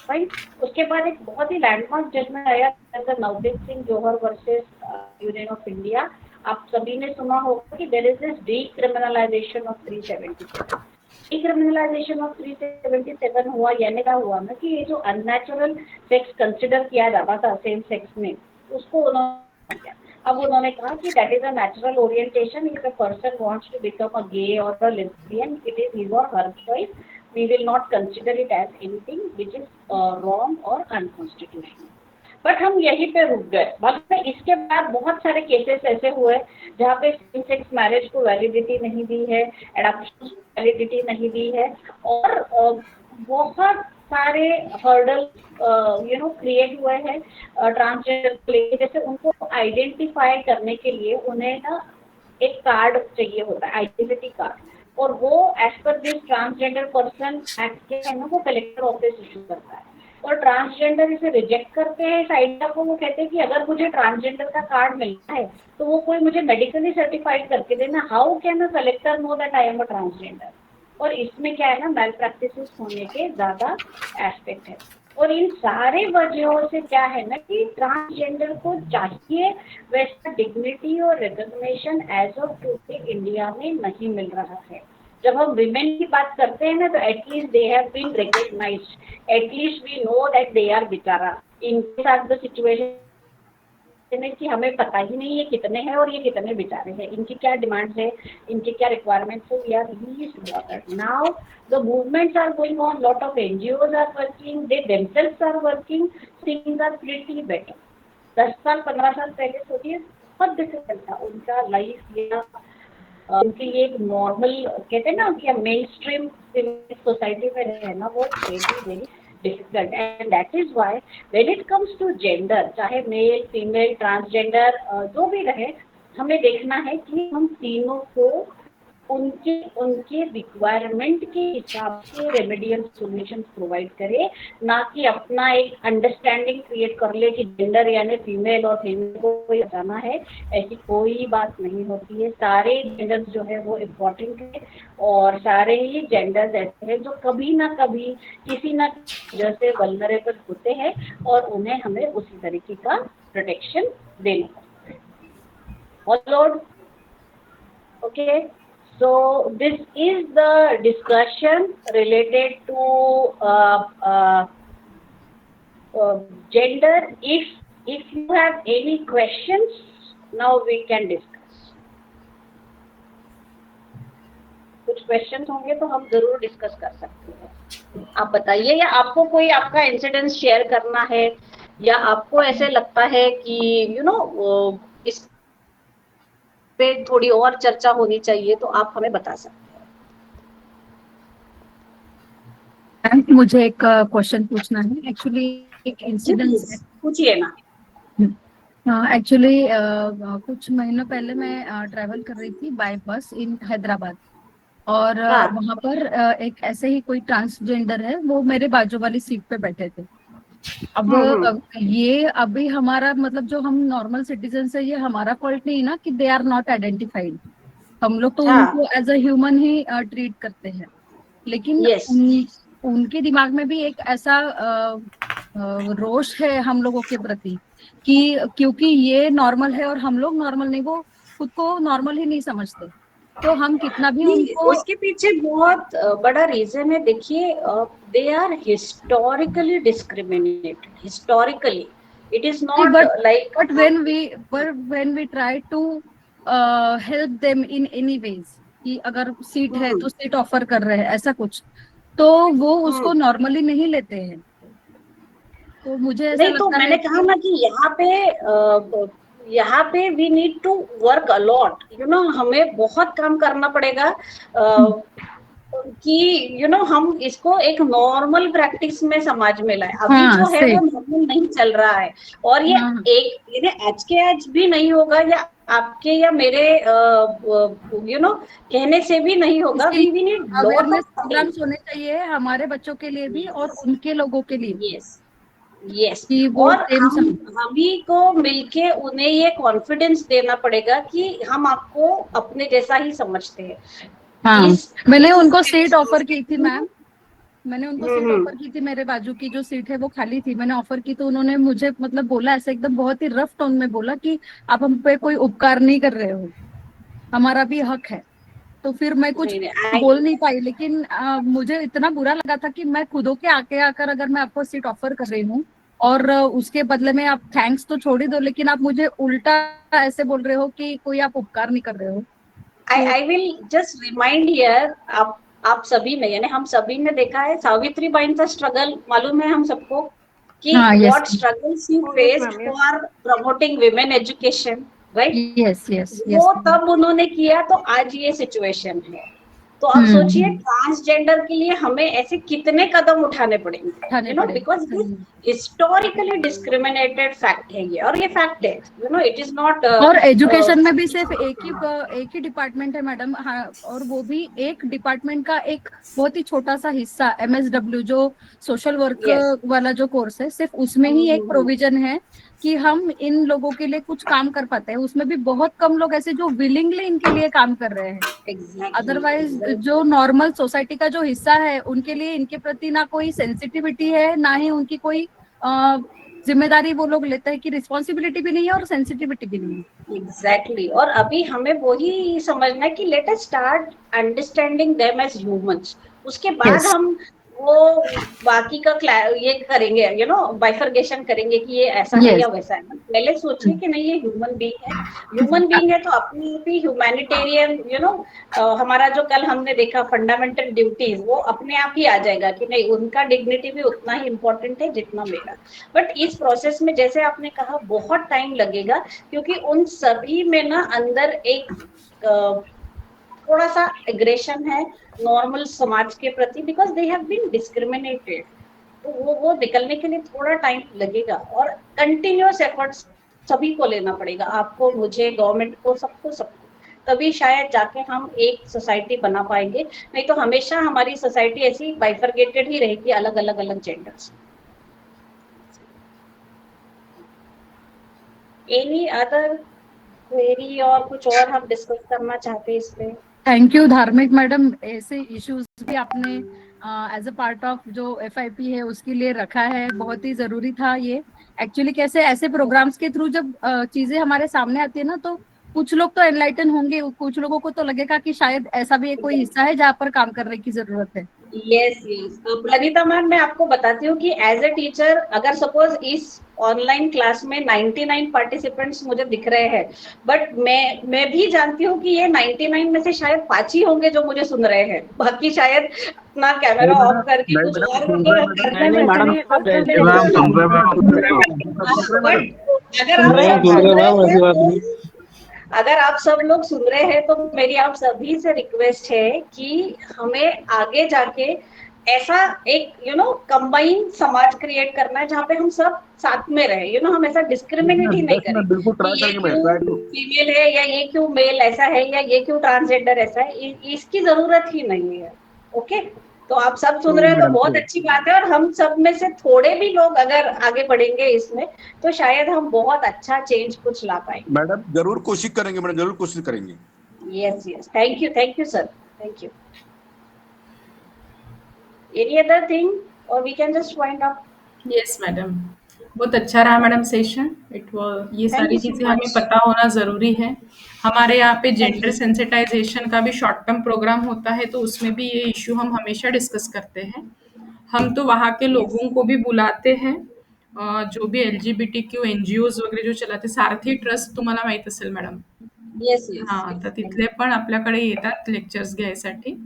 Right. उसके बाद एक बहुत ही लैंडमार्क जजमेंट आया, Navdeep Singh Johar versus union of India. आप सभी ने सुना होगा कि there is this decriminalisation of 377। Decriminalisation of 377 हुआ, यानी क्या हुआ ना कि ये जो अननेचुरल सेक्स कंसिडर किया जाता था सेम सेक्स में, उसको उन्होंने किया। अब उन्होंने कहा कि that is a natural orientation, if a person wants to become a gay or a lesbian, it is his or her choice, we will not consider it as anything which is wrong or unconstitutional। But हम यहीं पे रुक गए। बाद में इसके बाद बहुत सारे केसेस ऐसे हुए जहाँ पे सेम सेक्स मैरिज को वैलिडिटी नहीं दी है, एडॉप्शन को वैलिडिटी नहीं दी है, और बहुत सारे हर्डल क्रिएट हुए हैं ट्रांसजेंडर को लेकर। जैसे उनको आइडेंटिफाई करने के लिए उन्हें ना एक कार्ड चाहिए होता है, आइडेंटिटी कार्ड, और वो as per this transgender person act के है ना वो कलेक्टर ऑफिस इशू करता है, और ट्रांसजेंडर इसे रिजेक्ट करते हैं इस आइडिया को। वो कहते हैं कि अगर मुझे ट्रांसजेंडर का कार्ड मिलता है तो वो कोई मुझे मेडिकली सर्टिफाइड करके देना, how can a collector know that I am a transgender. और इसमें क्या है ना, मैल प्रैक्टिसेस होने के ज्यादा एस्पेक्ट है। और इन सारे वजहों से क्या है ना कि ट्रांसजेंडर को चाहिए वैसा डिग्निटी और recognition as of today India में नहीं मिल रहा है। जब हम विमेन की बात करते हैं ना, तो at least they have been recognised, at least we know that they are बेचारा। इनके साथ द सिचुएशन है कि हमें पता ही नहीं है कितने हैं और ये कितने बेचारे हैं, इनकी क्या डिमांड्स है, इनके क्या रिक्वायरमेंट्स है, we are least bothered. Now the movements are going on, lot of NGOs are working, they themselves are working, things are pretty better. 10 साल 15 साल पहले सोचिए बहुत डिफिकल्ट था उनका लाइफ, या उनके लिए एक नॉर्मल कहते हैं ना कि मेन स्ट्रीम सोसाइटी में रहना वो very difficult, and that is why when it comes to gender, चाहे मेल फीमेल ट्रांसजेंडर जो भी रहे, हमें देखना है कि हम तीनों को उनके रिक्वायरमेंट के हिसाब से रेमेडियल सॉल्यूशन प्रोवाइड करें, ना कि अपना एक अंडरस्टैंडिंग क्रिएट कर ले कि जेंडर यानी फीमेल और फीमेल को कोई हटाना है। ऐसी कोई बात नहीं होती है। सारे जेंडर्स जो है वो इम्पोर्टेंट है, और सारे ही जेंडर्स ऐसे हैं जो कभी ना कभी किसी ना जैसे वल्नरेबल होते हैं, और उन्हें हमें उसी तरीके का प्रोटेक्शन देना होता है। Okay, so this is the discussion related to gender. If you have any questions, now we can discuss. कुछ क्वेश्चंस होंगे तो हम जरूर डिस्कस कर सकते हैं। आप बताइए, या आपको कोई आपका इंसिडेंट शेयर करना है, या आपको ऐसे लगता है कि इस पे थोड़ी और चर्चा होनी चाहिए, तो आप हमें बता सकते हैं। मुझे एक क्वेश्चन पूछना है। एक्चुअली एक इंसिडेंट पूछिए ना। एक्चुअली कुछ महीनों पहले मैं ट्रैवल कर रही थी बाय बस इन हैदराबाद। और हाँ। वहां पर एक ऐसे ही कोई ट्रांसजेंडर है, वो मेरे बाजू वाली सीट पे बैठे थे। अब ये अभी हमारा मतलब जो हम नॉर्मल सिटीजन है, ये हमारा फॉल्ट नहीं ना कि दे आर नॉट आइडेंटिफाइड। हम लोग तो हाँ। उनको एज अ ह्यूमन ही ट्रीट करते हैं, लेकिन Yes. उनके दिमाग में भी एक ऐसा रोष है हम लोगों के प्रति कि क्योंकि ये नॉर्मल है और हम लोग नॉर्मल नहीं, वो खुद को नॉर्मल ही नहीं समझते, तो हम कितना भी नहीं, उनको उसके पीछे बहुत बड़ा रीजन है। देखिए, they are historically discriminated, historically it is not like, but when we try to help them in any ways कि अगर सीट है तो सीट ऑफर कर रहे हैं ऐसा कुछ, तो वो उसको नॉर्मली नहीं लेते हैं। तो मुझे ऐसा नहीं, तो लगता मैंने है कहा ना कि यहाँ पे we need to work a lot, हमें बहुत काम करना पड़ेगा कि हम इसको एक नॉर्मल प्रैक्टिस में समाज में लाए। अभी जो है वो नॉर्मल नहीं चल रहा है, और ये आज के आज भी नहीं होगा, या आपके या मेरे कहने से भी नहीं होगा। वी नीड अवेयरनेस प्रोग्राम्स होने चाहिए हमारे बच्चों के लिए भी और उनके लोगों के लिए। यस, और हम ही को मिलके उन्हें ये कॉन्फिडेंस देना पड़ेगा कि हम आपको अपने जैसा ही समझते हैं। हाँ, मैंने उनको सीट ऑफर की थी मैम, मैंने उनको सीट ऑफर की थी, मेरे बाजू की जो सीट है वो खाली थी, मैंने ऑफर की, तो उन्होंने मुझे मतलब बोला ऐसे एकदम बहुत ही रफ टोन में बोला कि आप हम पे कोई उपकार नहीं कर रहे हो, हमारा भी हक है। तो फिर मैं कुछ बोल नहीं पाई, लेकिन मुझे इतना बुरा लगा था कि मैं खुद के आकर अगर मैं आपको सीट ऑफर कर रही हूँ और उसके बदले में आप थैंक्स तो छोड़ ही दो, लेकिन आप मुझे उल्टा ऐसे बोल रहे हो कि कोई आप उपकार नहीं कर रहे हो। I will just remind here, आप सभी में, यानी हम सभी ने देखा है सावित्री बाइन का स्ट्रगल मालूम है हम सबको कि what struggles she faced for promoting women education, right? Yes. वो तब उन्होंने किया, तो आज ये सिचुएशन है। तो आप सोचिए ट्रांसजेंडर के लिए हमें ऐसे कितने कदम उठाने पड़ेंगे, बिकॉज हिस्टोरिकली डिस्क्रिमिनेटेड फैक्ट है ये, और ये फैक्ट है, इट इज नॉट। और एजुकेशन में भी सिर्फ एक ही डिपार्टमेंट है मैडम, हाँ, और वो भी एक डिपार्टमेंट का एक बहुत ही छोटा सा हिस्सा, MSW जो सोशल वर्क वाला जो कोर्स है, सिर्फ उसमें ही एक प्रोविजन है कि हम इन लोगों के लिए कुछ काम कर पाते हैं। उसमें भी बहुत कम लोग ऐसे जो विलिंगली इनके लिए काम कर रहे हैं। अदरवाइज जो नॉर्मल सोसाइटी का जो हिस्सा है, उनके लिए इनके प्रति ना कोई सेंसिटिविटी है, ना ही उनकी कोई जिम्मेदारी वो लोग लेते हैं कि रिस्पॉन्सिबिलिटी भी नहीं है और सेंसिटिविटी भी नहीं है। एग्जैक्टली, और अभी हमें वही समझना है कि let us start understanding them as humans. उसके बाद हम वो बाकी का ये करेंगे, बाइफर्गेशन करेंगे कि ये ऐसा है या वैसा है। पहले सोचिए कि नहीं, ये ह्यूमन बीइंग है, तो अपनी भी ह्यूमैनिटेरियन, हमारा जो कल हमने देखा फंडामेंटल ड्यूटीज, वो अपने आप ही आ जाएगा कि नहीं, उनका डिग्निटी भी उतना ही इम्पोर्टेंट है जितना मेरा। बट इस प्रोसेस में जैसे आपने कहा बहुत टाइम लगेगा, क्योंकि उन सभी में ना अंदर एक थोड़ा सा एग्रेशन है नॉर्मल समाज के प्रति, because they have been discriminated. तो वो निकलने के लिए थोड़ा टाइम लगेगा, और कंटिन्यूअस एफर्ट्स सभी को लेना पड़ेगा, आपको, मुझे, गवर्नमेंट को, सबको, तभी शायद जाके हम एक सोसाइटी बना पाएंगे। नहीं तो हमेशा हमारी सोसाइटी ऐसी बाइफर्गेटेड ही रहेगी, अलग अलग जेंडर्स। एनी अदर क्वेरी और कुछ और हम डिस्कस करना चाहते हैं इस पे? थैंक यू धार्मिक मैडम, ऐसे इश्यूज भी आपने एज अ पार्ट ऑफ जो FIP है उसके लिए रखा है, बहुत ही जरूरी था ये। एक्चुअली कैसे ऐसे प्रोग्राम्स के थ्रू जब चीजें हमारे सामने आती है ना, तो कुछ लोग तो एनलाइटन होंगे, कुछ लोगों को तो लगेगा कि शायद ऐसा भी एक कोई हिस्सा है जहाँ पर काम करने की जरूरत है। यस। ललिता मैम, मैं आपको बताती हूँ कि एज ए टीचर, अगर सपोज इस ऑनलाइन क्लास में 99 पार्टिसिपेंट्स मुझे दिख रहे हैं, बट मैं भी जानती हूँ कि ये 99 में से शायद 5 ही होंगे जो मुझे सुन रहे हैं, बाकी शायद अपना कैमरा ऑफ करके कुछ और अगर आप सब लोग सुन रहे हैं, तो मेरी आप सभी से रिक्वेस्ट है कि हमें आगे जाके ऐसा एक कंबाइन समाज क्रिएट करना है जहाँ पे हम सब साथ में रहे, हम ऐसा डिस्क्रिमिनेट ही नहीं करें बिल्कुल ट्राई कि ये करेंगे, क्यों फीमेल है या ये क्यों मेल ऐसा है या ये क्यों ट्रांसजेंडर ऐसा है, इसकी जरूरत ही नहीं है। ओके, तो आप सब सुन रहे हो तो बहुत अच्छी बात है, और हम सब में से थोड़े भी लोग अगर आगे बढ़ेंगे इसमें तो शायद हम बहुत अच्छा चेंज कुछ ला पाएंगे। मैडम जरूर कोशिश करेंगे, मैडम जरूर कोशिश करेंगे। Yes yes, thank you sir, thank you. Any other thing or we can just wind up? Yes madam, बहुत अच्छा रहा मैडम सेशन। ये सारी you so चीजें हमें much. पता होना जरूरी है। हमारे यहाँ पे जेंडर सेंसिटाइजेशन का भी शॉर्ट टर्म प्रोग्राम होता है, तो उसमें भी ये इश्यू हम हमेशा डिस्कस करते हैं। हम तो वहाँ के लोगों को भी बुलाते हैं, जो भी LGBTQ NGOs वगैरे जो चलाते, सारथी ट्रस्ट तुम्हाला माहित असेल मॅडम? Yes, yes. हां, तर तिथले पण आपल्याकडे येतात लेक्चर्स घ्यायसाठी।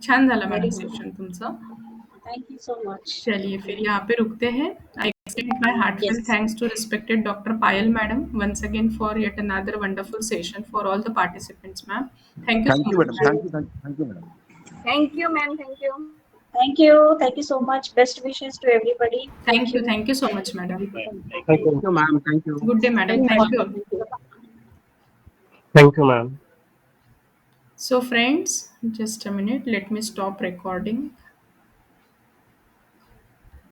छान झालं मॅडम सेशन तुमचं। Thank you so much. चलिए फिर यहाँ पे रुकते हैं। I extend my heartfelt Yes. thanks to respected Dr. Payal madam once again for yet another wonderful session for all the participants, ma'am. Thank you so thank you much. Madam, thank you madam. Thank you ma'am, thank you. Thank you so much. Best wishes to everybody. Thank you so much, madam. Thank you ma'am, thank you. Good day, madam. Thank you. Thank you, ma'am. So friends, just a minute. Let me stop recording.